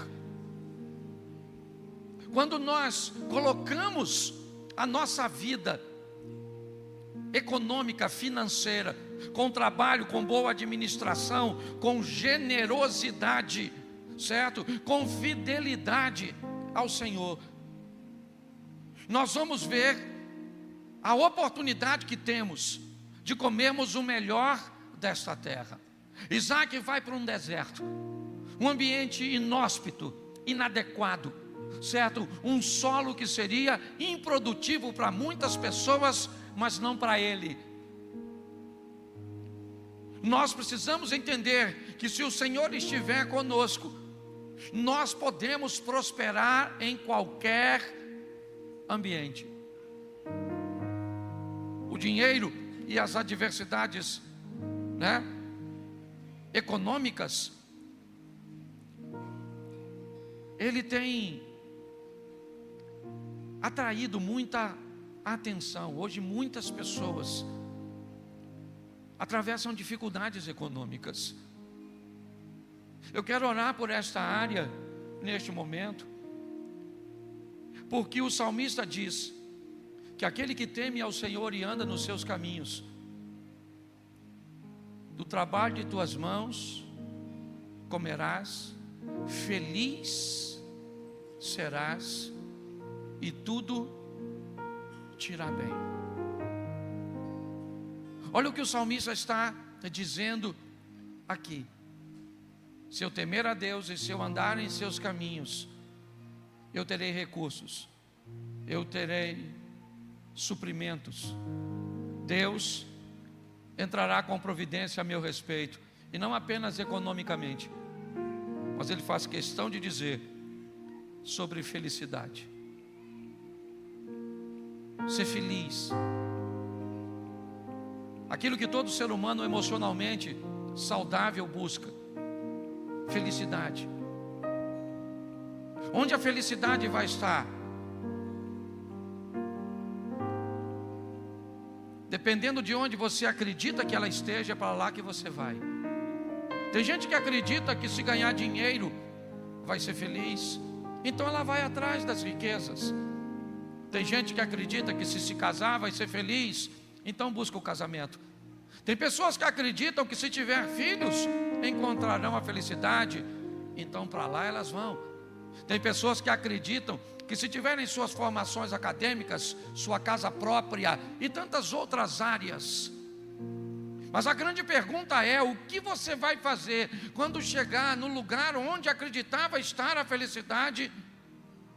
Quando nós colocamos a nossa vida econômica, financeira, com trabalho, com boa administração, com generosidade, certo? Com fidelidade ao Senhor, nós vamos ver a oportunidade que temos de comermos o melhor desta terra. Isaac vai para um deserto, um ambiente inóspito, inadequado, certo? Um solo que seria improdutivo para muitas pessoas, mas não para ele. Nós precisamos entender que se o Senhor estiver conosco, nós podemos prosperar em qualquer ambiente. O dinheiro e as adversidades, econômicas, ele tem atraído muita atenção. Hoje muitas pessoas atravessam dificuldades econômicas. Eu quero orar por esta área neste momento, porque o salmista diz que aquele que teme ao Senhor e anda nos seus caminhos, do trabalho de tuas mãos comerás, feliz serás e tudo te irá bem. Olha o que o salmista está dizendo aqui: se eu temer a Deus e se eu andar em seus caminhos, eu terei recursos, eu terei suprimentos. Deus entrará com providência a meu respeito, e não apenas economicamente, mas Ele faz questão de dizer sobre felicidade. Ser feliz, aquilo que todo ser humano emocionalmente saudável busca: felicidade. Onde a felicidade vai estar? Dependendo de onde você acredita que ela esteja, é para lá que você vai. Tem gente que acredita que se ganhar dinheiro vai ser feliz, então ela vai atrás das riquezas. Tem gente que acredita que se casar vai ser feliz, então busca o casamento. Tem pessoas que acreditam que se tiver filhos encontrarão a felicidade, então para lá elas vão. Tem pessoas que acreditam que se tiverem suas formações acadêmicas, sua casa própria e tantas outras áreas. Mas a grande pergunta é: o que você vai fazer quando chegar no lugar onde acreditava estar a felicidade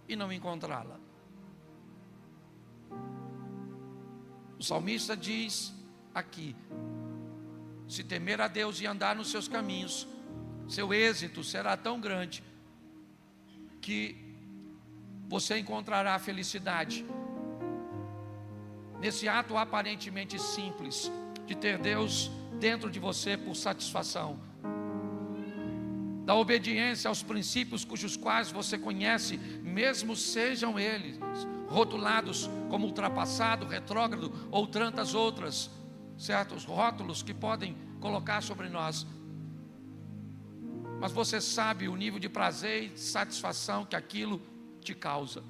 e não encontrá-la? O salmista diz aqui: se temer a Deus e andar nos seus caminhos, seu êxito será tão grande que você encontrará a felicidade nesse ato aparentemente simples de ter Deus dentro de você por satisfação, da obediência aos princípios cujos quais você conhece, mesmo sejam eles rotulados como ultrapassado, retrógrado ou tantas outras, certos rótulos que podem colocar sobre nós. Mas você sabe o nível de prazer e de satisfação que aquilo te causa.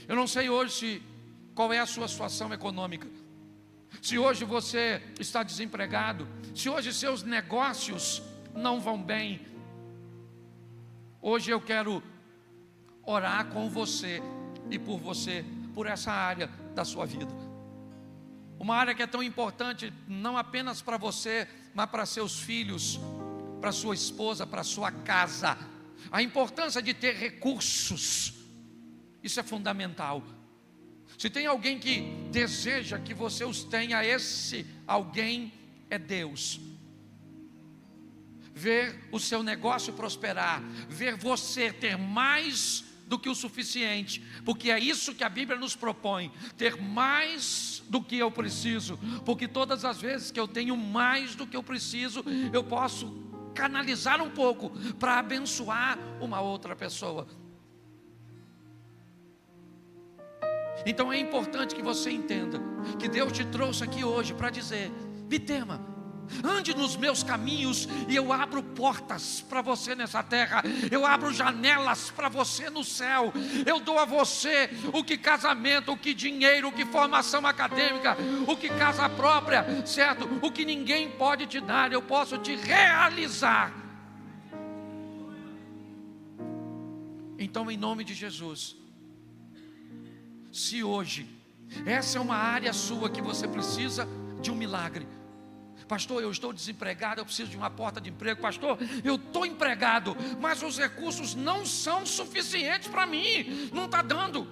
Eu não sei hoje qual é a sua situação econômica. Se hoje você está desempregado, se hoje seus negócios não vão bem, hoje eu quero orar com você e por você, por essa área da sua vida. Uma área que é tão importante, não apenas para você, mas para seus filhos, para sua esposa, para sua casa. A importância de ter recursos, isso é fundamental. Se tem alguém que deseja que você os tenha, esse alguém é Deus. Ver o seu negócio prosperar, ver você ter mais do que o suficiente, porque é isso que a Bíblia nos propõe, ter mais do que eu preciso, porque todas as vezes que eu tenho mais do que eu preciso, eu posso canalizar um pouco para abençoar uma outra pessoa. Então é importante que você entenda que Deus te trouxe aqui hoje para dizer: me tema, ande nos meus caminhos, e eu abro portas para você nessa terra, eu abro janelas para você no céu, eu dou a você o que casamento, o que dinheiro, o que formação acadêmica, o que casa própria, certo? O que ninguém pode te dar, eu posso te realizar. Então, em nome de Jesus, se hoje essa é uma área sua que você precisa de um milagre, pastor, eu estou desempregado, eu preciso de uma porta de emprego. Pastor, eu estou empregado, mas os recursos não são suficientes para mim, não está dando.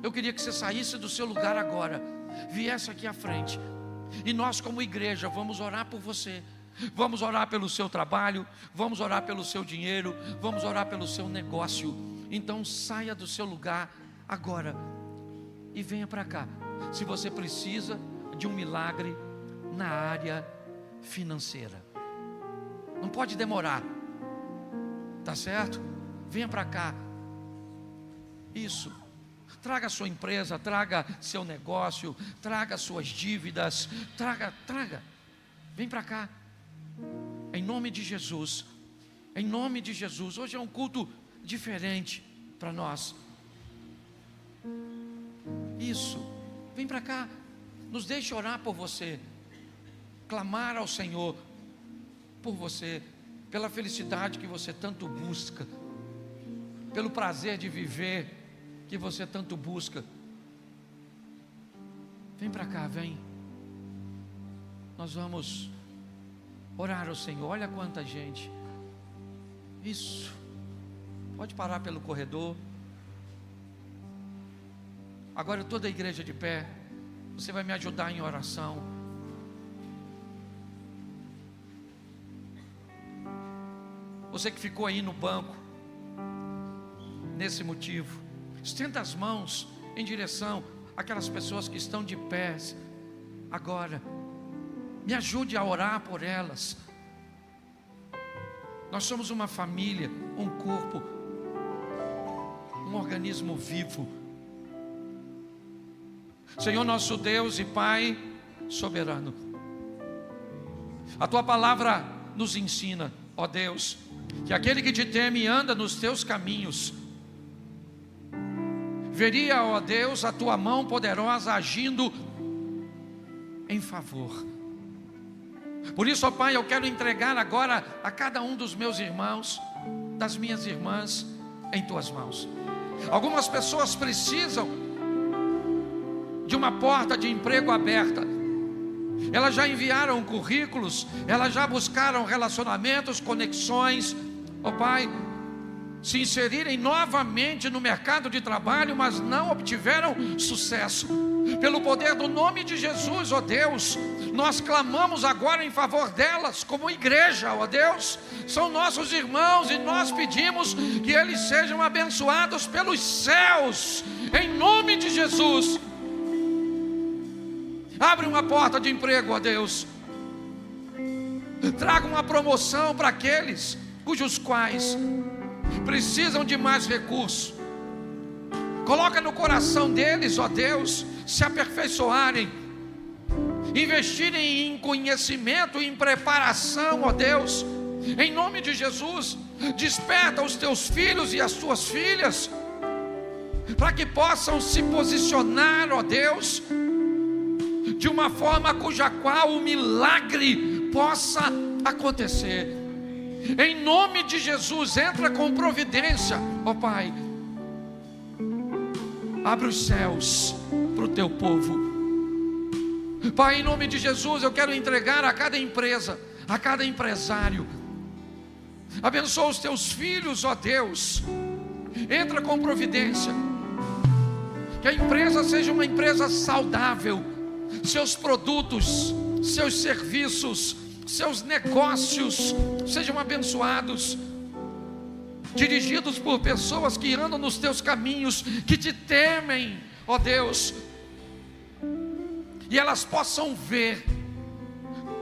Eu queria que você saísse do seu lugar agora, viesse aqui à frente, e nós como igreja vamos orar por você. Vamos orar pelo seu trabalho, vamos orar pelo seu dinheiro, vamos orar pelo seu negócio. Então saia do seu lugar agora e venha para cá, se você precisa de um milagre na área financeira. Não pode demorar, tá certo? Venha para cá. Isso. Traga a sua empresa, traga seu negócio, traga suas dívidas, traga. Vem para cá. Em nome de Jesus. Em nome de Jesus. Hoje é um culto diferente para nós. Isso. Vem para cá. Nos deixe orar por você. Clamar ao Senhor por você, pela felicidade que você tanto busca, pelo prazer de viver que você tanto busca. Vem para cá, vem. Nós vamos orar ao Senhor. Olha quanta gente. Isso. Pode parar pelo corredor. Agora toda a igreja de pé. Você vai me ajudar em oração. Você que ficou aí no banco, nesse motivo, estenda as mãos em direção àquelas pessoas que estão de pé agora. Me ajude a orar por elas. Nós somos uma família, um corpo, um organismo vivo. Senhor nosso Deus e Pai soberano, a Tua palavra nos ensina, ó Deus, que aquele que te teme e anda nos teus caminhos, veria, ó Deus, a tua mão poderosa agindo em favor. Por isso, ó Pai, eu quero entregar agora a cada um dos meus irmãos, das minhas irmãs, em tuas mãos. Algumas pessoas precisam de uma porta de emprego aberta. Elas já enviaram currículos, elas já buscaram relacionamentos, conexões, ó Pai, se inserirem novamente no mercado de trabalho, mas não obtiveram sucesso. Pelo poder do nome de Jesus, ó Deus, nós clamamos agora em favor delas como igreja, ó Deus. São nossos irmãos e nós pedimos que eles sejam abençoados pelos céus, em nome de Jesus. Abre uma porta de emprego, ó Deus. Traga uma promoção para aqueles cujos quais precisam de mais recursos. Coloca no coração deles, ó Deus, se aperfeiçoarem, investirem em conhecimento e em preparação, ó Deus, em nome de Jesus. Desperta os teus filhos e as tuas filhas, para que possam se posicionar, ó Deus, de uma forma cuja qual o milagre possa acontecer. Em nome de Jesus, entra com providência, ó Pai. Abre os céus para o teu povo. Pai, em nome de Jesus, eu quero entregar a cada empresa, a cada empresário. Abençoa os teus filhos, ó Deus. Entra com providência. Que a empresa seja uma empresa saudável. Seus produtos, seus serviços, seus negócios sejam abençoados, dirigidos por pessoas que andam nos teus caminhos, que te temem, ó Deus, e elas possam ver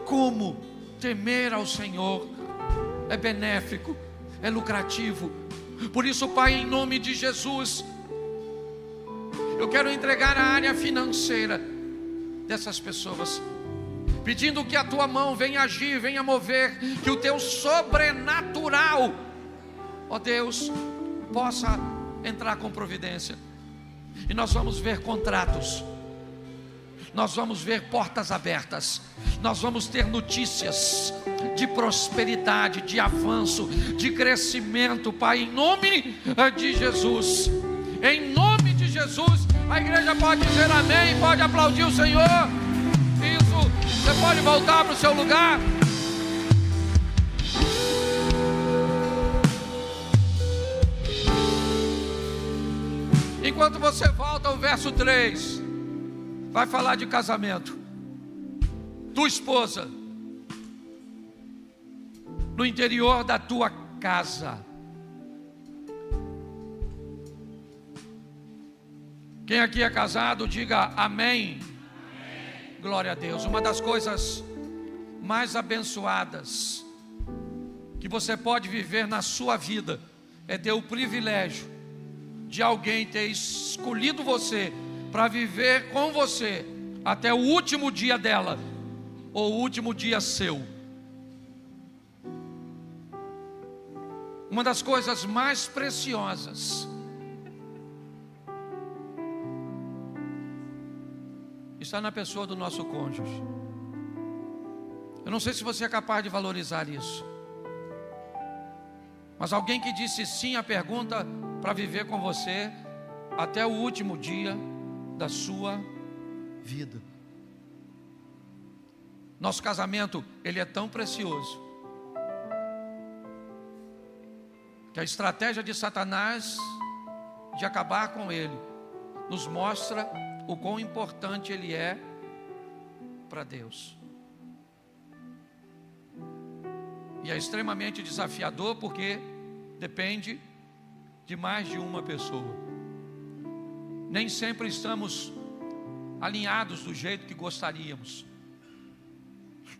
como temer ao Senhor é benéfico, é lucrativo. Por isso, Pai, em nome de Jesus, eu quero entregar a área financeira dessas pessoas, pedindo que a tua mão venha agir, venha mover, que o teu sobrenatural, ó Deus, possa entrar com providência. E nós vamos ver contratos, nós vamos ver portas abertas, nós vamos ter notícias de prosperidade, de avanço, de crescimento, Pai, em nome de Jesus. Em nome de Jesus. A igreja pode dizer amém, pode aplaudir o Senhor. Isso, você pode voltar para o seu lugar. Enquanto você volta, o verso 3 vai falar de casamento. Tua esposa, no interior da tua casa. Quem aqui é casado, diga amém. Amém. Glória a Deus. Uma das coisas mais abençoadas que você pode viver na sua vida é ter o privilégio de alguém ter escolhido você para viver com você até o último dia dela, ou o último dia seu. Uma das coisas mais preciosas está na pessoa do nosso cônjuge. Eu não sei se você é capaz de valorizar isso, mas alguém que disse sim à pergunta para viver com você até o último dia da sua vida. Nosso casamento, ele é tão precioso que a estratégia de Satanás de acabar com ele nos mostra o quão importante ele é para Deus. E é extremamente desafiador porque depende de mais de uma pessoa. Nem sempre estamos alinhados do jeito que gostaríamos.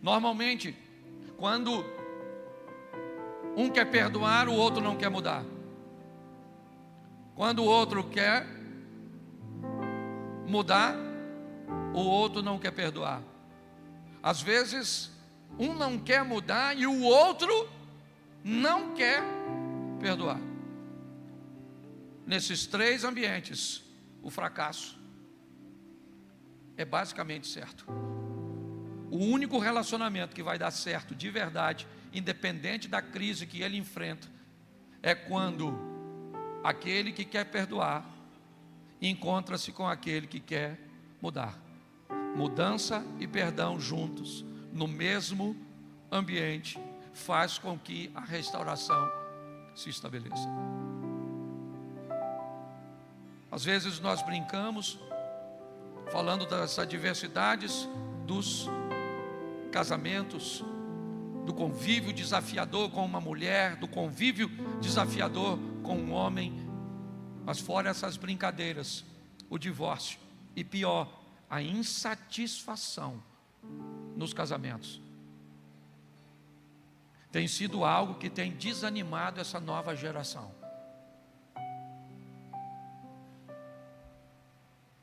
Normalmente, quando um quer perdoar, o outro não quer mudar. Quando o outro quer mudar, o outro não quer perdoar. Às vezes, um não quer mudar e o outro não quer perdoar. Nesses três ambientes, o fracasso é basicamente certo. O único relacionamento que vai dar certo de verdade, independente da crise que ele enfrenta, é quando aquele que quer perdoar encontra-se com aquele que quer mudar. Mudança e perdão juntos, no mesmo ambiente, faz com que a restauração se estabeleça. Às vezes nós brincamos, falando das adversidades dos casamentos, do convívio desafiador com uma mulher, do convívio desafiador com um homem. Mas fora essas brincadeiras, o divórcio e pior, a insatisfação nos casamentos. tem sido algo que tem desanimado essa nova geração.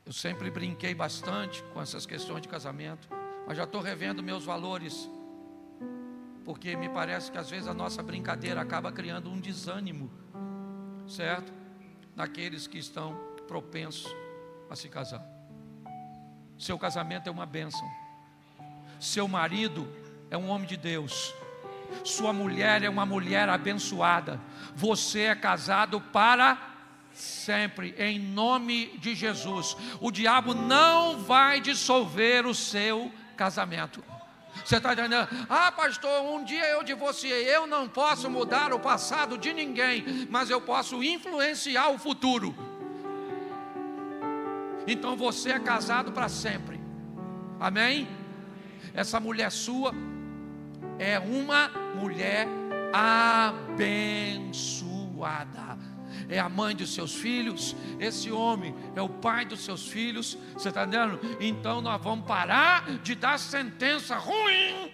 Eu sempre brinquei bastante com essas questões de casamento, mas já estou revendo meus valores, porque me parece que às vezes a nossa brincadeira acaba criando um desânimo, certo? Naqueles que estão propensos a se casar. Seu casamento é uma bênção. Seu marido é um homem de Deus. Sua mulher é uma mulher abençoada. Você é casado para sempre, em nome de Jesus. O diabo não vai dissolver o seu casamento. Você está entendendo? Ah, pastor, um dia eu divorciei. Eu não posso mudar o passado de ninguém, mas eu posso influenciar o futuro. Então você é casado para sempre. Amém? Essa mulher sua é uma mulher abençoada. É a mãe dos seus filhos. Esse homem é o pai dos seus filhos. Você está entendendo? Então nós vamos parar de dar sentença ruim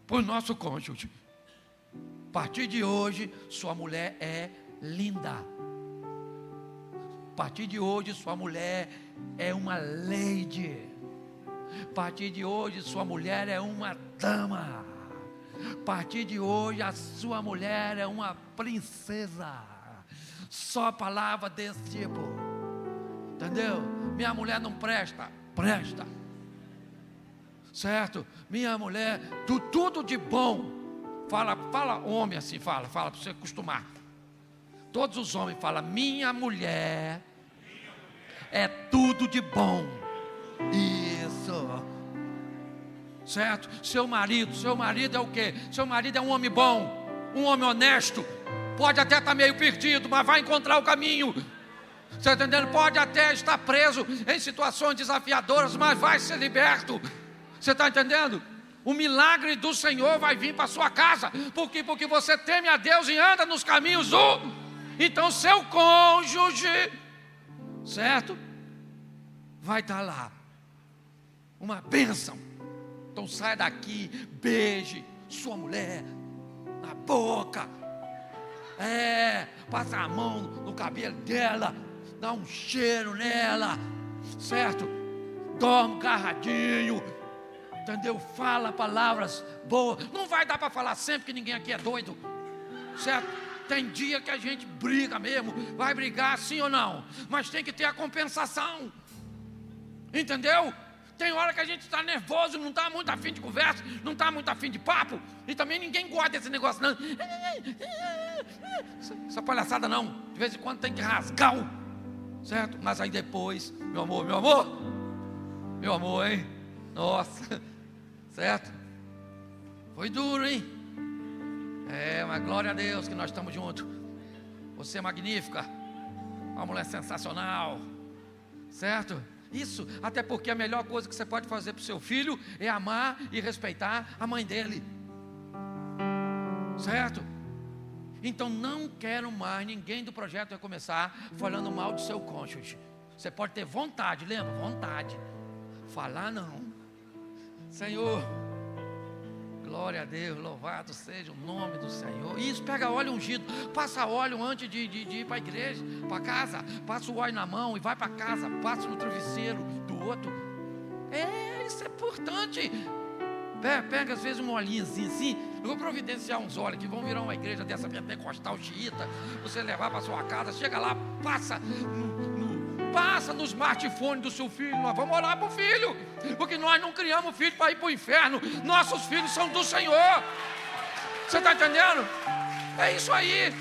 para o nosso cônjuge. A partir de hoje, sua mulher é linda. A partir de hoje, sua mulher é uma lady. A partir de hoje, sua mulher é uma dama. A partir de hoje, a sua mulher é uma princesa. Só palavra desse tipo. Entendeu? Minha mulher não presta. Presta. Certo? Minha mulher, tudo de bom. Fala homem assim, fala para você acostumar. Todos os homens falam: minha mulher é tudo de bom. Isso. Certo? Seu marido é o quê? Seu marido é um homem bom, um homem honesto. Pode até estar meio perdido, mas vai encontrar o caminho. Você está entendendo? Pode até estar preso em situações desafiadoras, mas vai ser liberto. Você está entendendo? O milagre do Senhor vai vir para a sua casa. Por quê? Porque você teme a Deus e anda nos caminhos do... Então seu cônjuge, certo? Vai estar lá. Uma bênção. Então saia daqui, beije sua mulher na boca. Passa a mão no cabelo dela, dá um cheiro nela, certo? Dorme garradinho, entendeu? Fala palavras boas. Não vai dar para falar sempre, que ninguém aqui é doido, certo? Tem dia que a gente briga mesmo, vai brigar sim ou não, mas tem que ter a compensação, entendeu? Tem hora que a gente está nervoso, não está muito afim de conversa, não está muito afim de papo, e também ninguém gosta desse negócio não. Essa palhaçada não, de vez em quando tem que rasgar, certo? Mas aí depois, meu amor, hein? Nossa, certo? Foi duro, hein? Mas glória a Deus que nós estamos juntos. Você é magnífica, uma mulher sensacional, certo? Isso, até porque a melhor coisa que você pode fazer para o seu filho é amar e respeitar a mãe dele, certo? Então não quero mais ninguém do projeto Recomeçar falando mal do seu cônjuge. Você pode ter vontade, lembra? Vontade. Falar não. Senhor, glória a Deus, louvado seja o nome do Senhor. Isso, pega óleo ungido, passa óleo antes de ir para a igreja, para casa, passa o óleo na mão e vai para casa, passa no travesseiro do outro. Isso é importante. Pega às vezes um olhinho assim, eu vou providenciar uns óleos que vão virar uma igreja dessa pentecostal xiita, você levar para sua casa, chega lá, passa no smartphone do seu filho. Nós vamos orar para o filho, porque nós não criamos filho para ir para o inferno. Nossos filhos são do Senhor. Você está entendendo? É isso aí,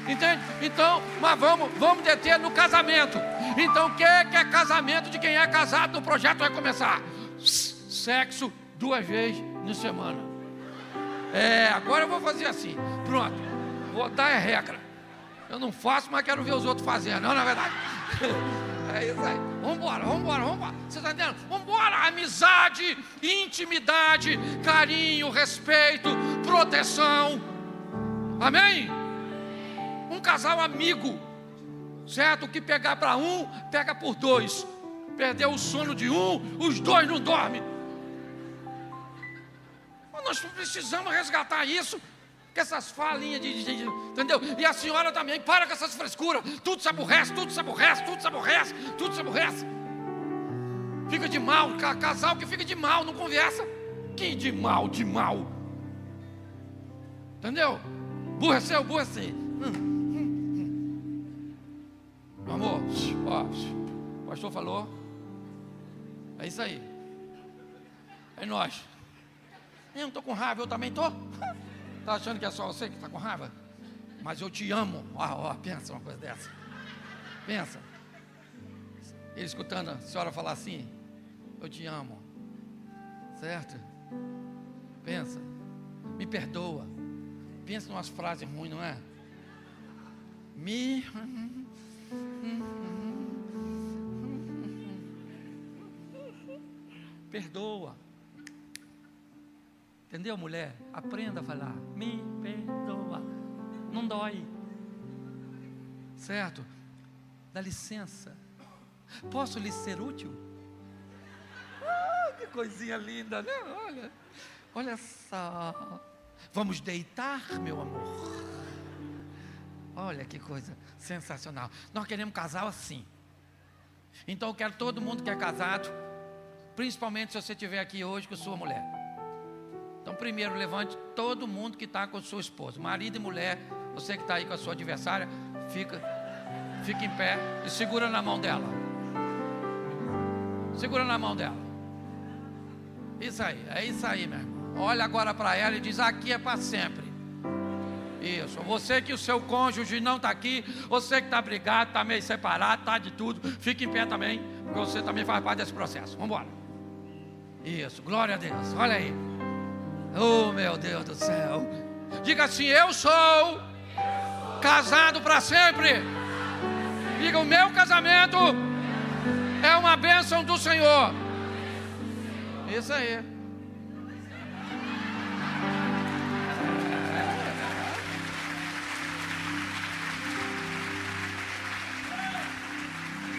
entende? Então, mas vamos deter no casamento. Então, o que é casamento de quem é casado no projeto Recomeçar? Sexo 2 vezes na semana. Agora eu vou fazer assim. Pronto, vou dar a regra. Eu não faço, mas quero ver os outros fazendo. Não, na verdade. É isso aí. Vambora. Você está entendendo? Vambora. Amizade, intimidade, carinho, respeito, proteção. Amém? Um casal amigo, certo? Que pegar para um, pega por 2. Perdeu o sono de um, os 2 não dormem. Nós precisamos resgatar isso. Que essas falinhas entendeu? E a senhora também, para com essas frescuras. Tudo se aborrece, tudo se aborrece, tudo se aborrece, tudo se aborrece. Fica de mal, casal que fica de mal, não conversa. Que de mal, de mal. Entendeu? Aborreceu. Meu amor, ó, o pastor falou. É isso aí. É nós. Eu não estou com raiva, eu também estou. Está achando que é só você que está com raiva? Mas eu te amo. Pensa uma coisa dessa. Pensa. Ele escutando a senhora falar assim: eu te amo. Certo? Pensa. Me perdoa. Pensa em umas frases ruins, não é? Perdoa. Entendeu, mulher? Aprenda a falar. Me perdoa. Não dói. Certo? Dá licença. Posso lhe ser útil? Que coisinha linda, né? Olha só. Vamos deitar, meu amor. Olha que coisa sensacional. Nós queremos casal assim. Então eu quero todo mundo que é casado, principalmente se você estiver aqui hoje com sua mulher. Então primeiro levante todo mundo que está com sua esposa, marido e mulher. Você que está aí com a sua adversária, fica em pé e segura na mão dela. Segura na mão dela. Isso aí, é isso aí, meu irmão. Olha agora para ela e diz: aqui é para sempre. Isso, você que o seu cônjuge não está aqui, você que está brigado, está meio separado, está de tudo, fique em pé também, porque você também faz parte desse processo. Vamos embora. Isso, glória a Deus, olha aí. Oh, meu Deus do céu. Diga assim: eu sou casado para sempre. Diga: o meu casamento é uma bênção do Senhor. Isso aí.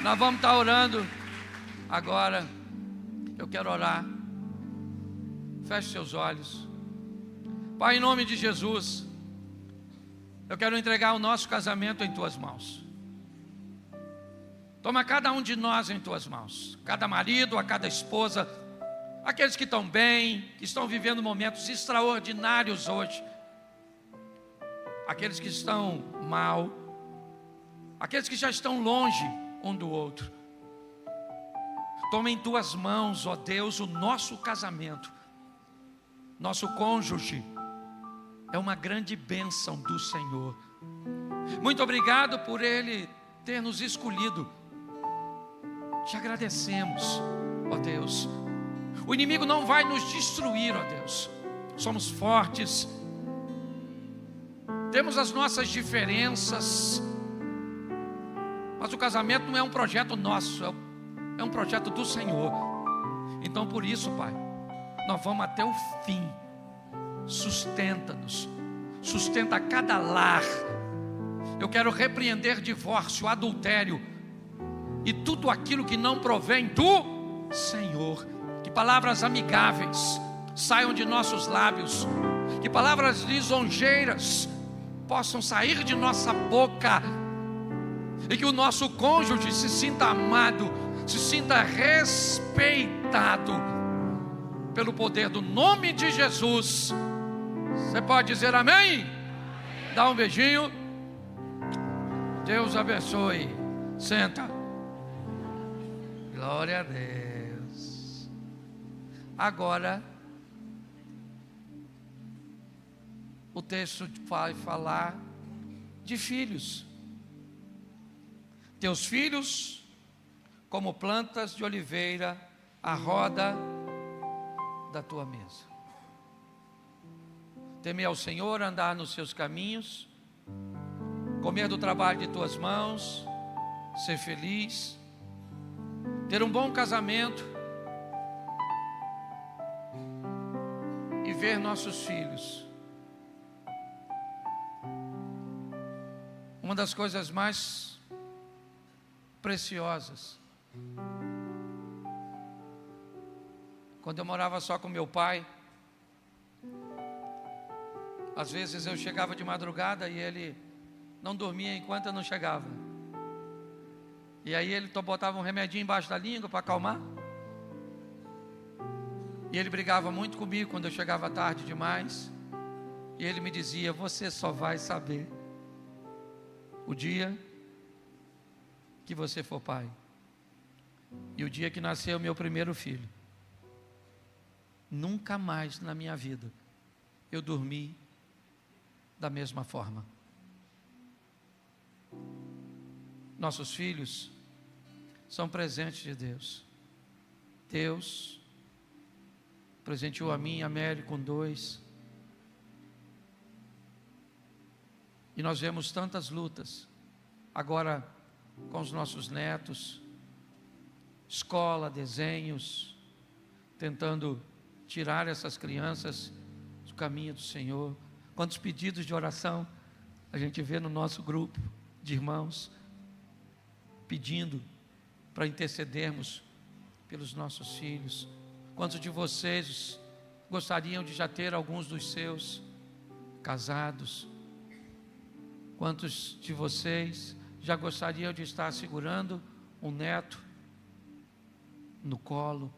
Nós vamos estar orando agora. Eu quero orar. Feche seus olhos. Pai, em nome de Jesus, eu quero entregar o nosso casamento em Tuas mãos. Toma cada um de nós em Tuas mãos. Cada marido, a cada esposa. Aqueles que estão bem, que estão vivendo momentos extraordinários hoje. Aqueles que estão mal. Aqueles que já estão longe um do outro. Toma em Tuas mãos, ó Deus, o nosso casamento. Nosso cônjuge é uma grande bênção do Senhor. Muito obrigado por Ele ter nos escolhido. Te agradecemos, ó Deus. O inimigo não vai nos destruir, ó Deus. Somos fortes. Temos as nossas diferenças. Mas o casamento não é um projeto nosso, é um projeto do Senhor. Então por isso, Pai, nós vamos até o fim. Sustenta-nos. Sustenta cada lar. Eu quero repreender divórcio, adultério e tudo aquilo que não provém do Senhor. Que palavras amigáveis saiam de nossos lábios. Que palavras lisonjeiras possam sair de nossa boca. E que o nosso cônjuge se sinta amado, se sinta respeitado pelo poder do nome de Jesus. Você pode dizer amém? Dá um beijinho. Deus abençoe. Senta. Glória a Deus. Agora, o texto vai falar de filhos. Teus filhos, como plantas de oliveira, à roda da tua mesa. Temer ao Senhor, andar nos seus caminhos, comer do trabalho de tuas mãos, ser feliz, ter um bom casamento e ver nossos filhos. Uma das coisas mais preciosas. Quando eu morava só com meu pai, Às vezes eu chegava de madrugada e ele não dormia enquanto eu não chegava. E aí ele botava um remedinho embaixo da língua para acalmar. E ele brigava muito comigo quando eu chegava tarde demais. E ele me dizia: você só vai saber o dia que você for pai. E o dia que nasceu meu primeiro filho, nunca mais na minha vida eu dormi da mesma forma. Nossos filhos são presentes de Deus. Deus presenteou a mim e a Mary com 2. E nós vemos tantas lutas agora com os nossos netos, escola, desenhos, tentando tirar essas crianças do caminho do Senhor. Quantos pedidos de oração a gente vê no nosso grupo de irmãos, pedindo para intercedermos pelos nossos filhos. Quantos de vocês gostariam de já ter alguns dos seus casados? Quantos de vocês já gostariam de estar segurando um neto no colo?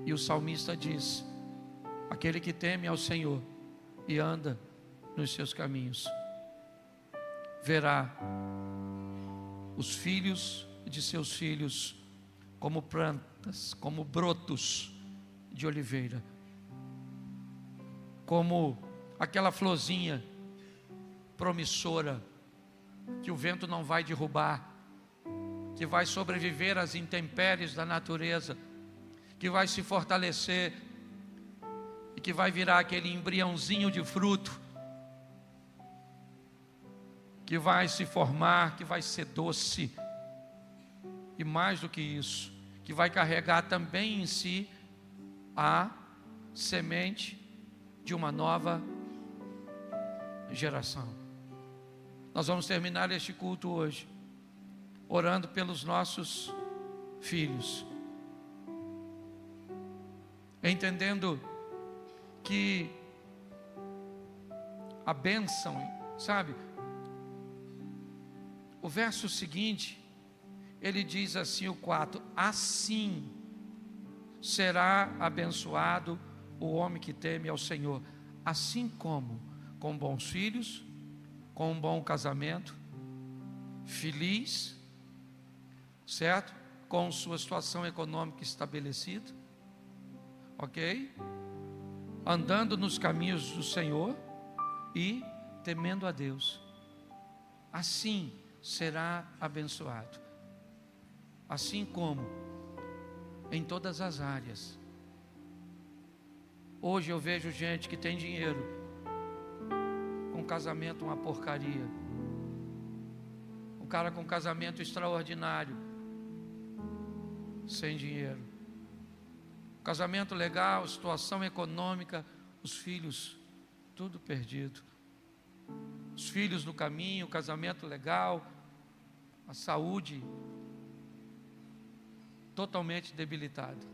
E o salmista diz: aquele que teme ao Senhor e anda nos seus caminhos, verá os filhos de seus filhos como plantas, como brotos de oliveira, como aquela florzinha promissora que o vento não vai derrubar, que vai sobreviver às intempéries da natureza, que vai se fortalecer e que vai virar aquele embriãozinho de fruto, que vai se formar, que vai ser doce, e mais do que isso, que vai carregar também em si a semente de uma nova geração. Nós vamos terminar este culto hoje orando pelos nossos filhos, entendendo que a bênção, sabe? O verso seguinte, ele diz assim, o 4: assim será abençoado o homem que teme ao Senhor, assim como com bons filhos, com um bom casamento, feliz, certo? Com sua situação econômica estabelecida, ok? Andando nos caminhos do Senhor e temendo a Deus. Assim será abençoado. Assim como em todas as áreas. Hoje eu vejo gente que tem dinheiro, com casamento uma porcaria. O cara com casamento extraordinário, sem dinheiro. Casamento legal, situação econômica, os filhos tudo perdido. Os filhos no caminho, o casamento legal, a saúde totalmente debilitada.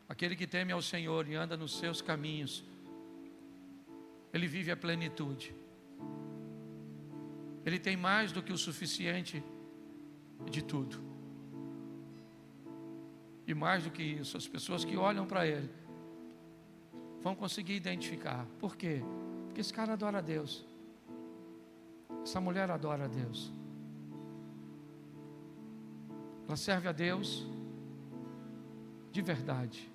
Aquele que teme ao Senhor e anda nos seus caminhos, ele vive a plenitude. Ele tem mais do que o suficiente de tudo. E mais do que isso, as pessoas que olham para ele vão conseguir identificar. Por quê? Porque esse cara adora a Deus. Essa mulher adora a Deus. Ela serve a Deus de verdade.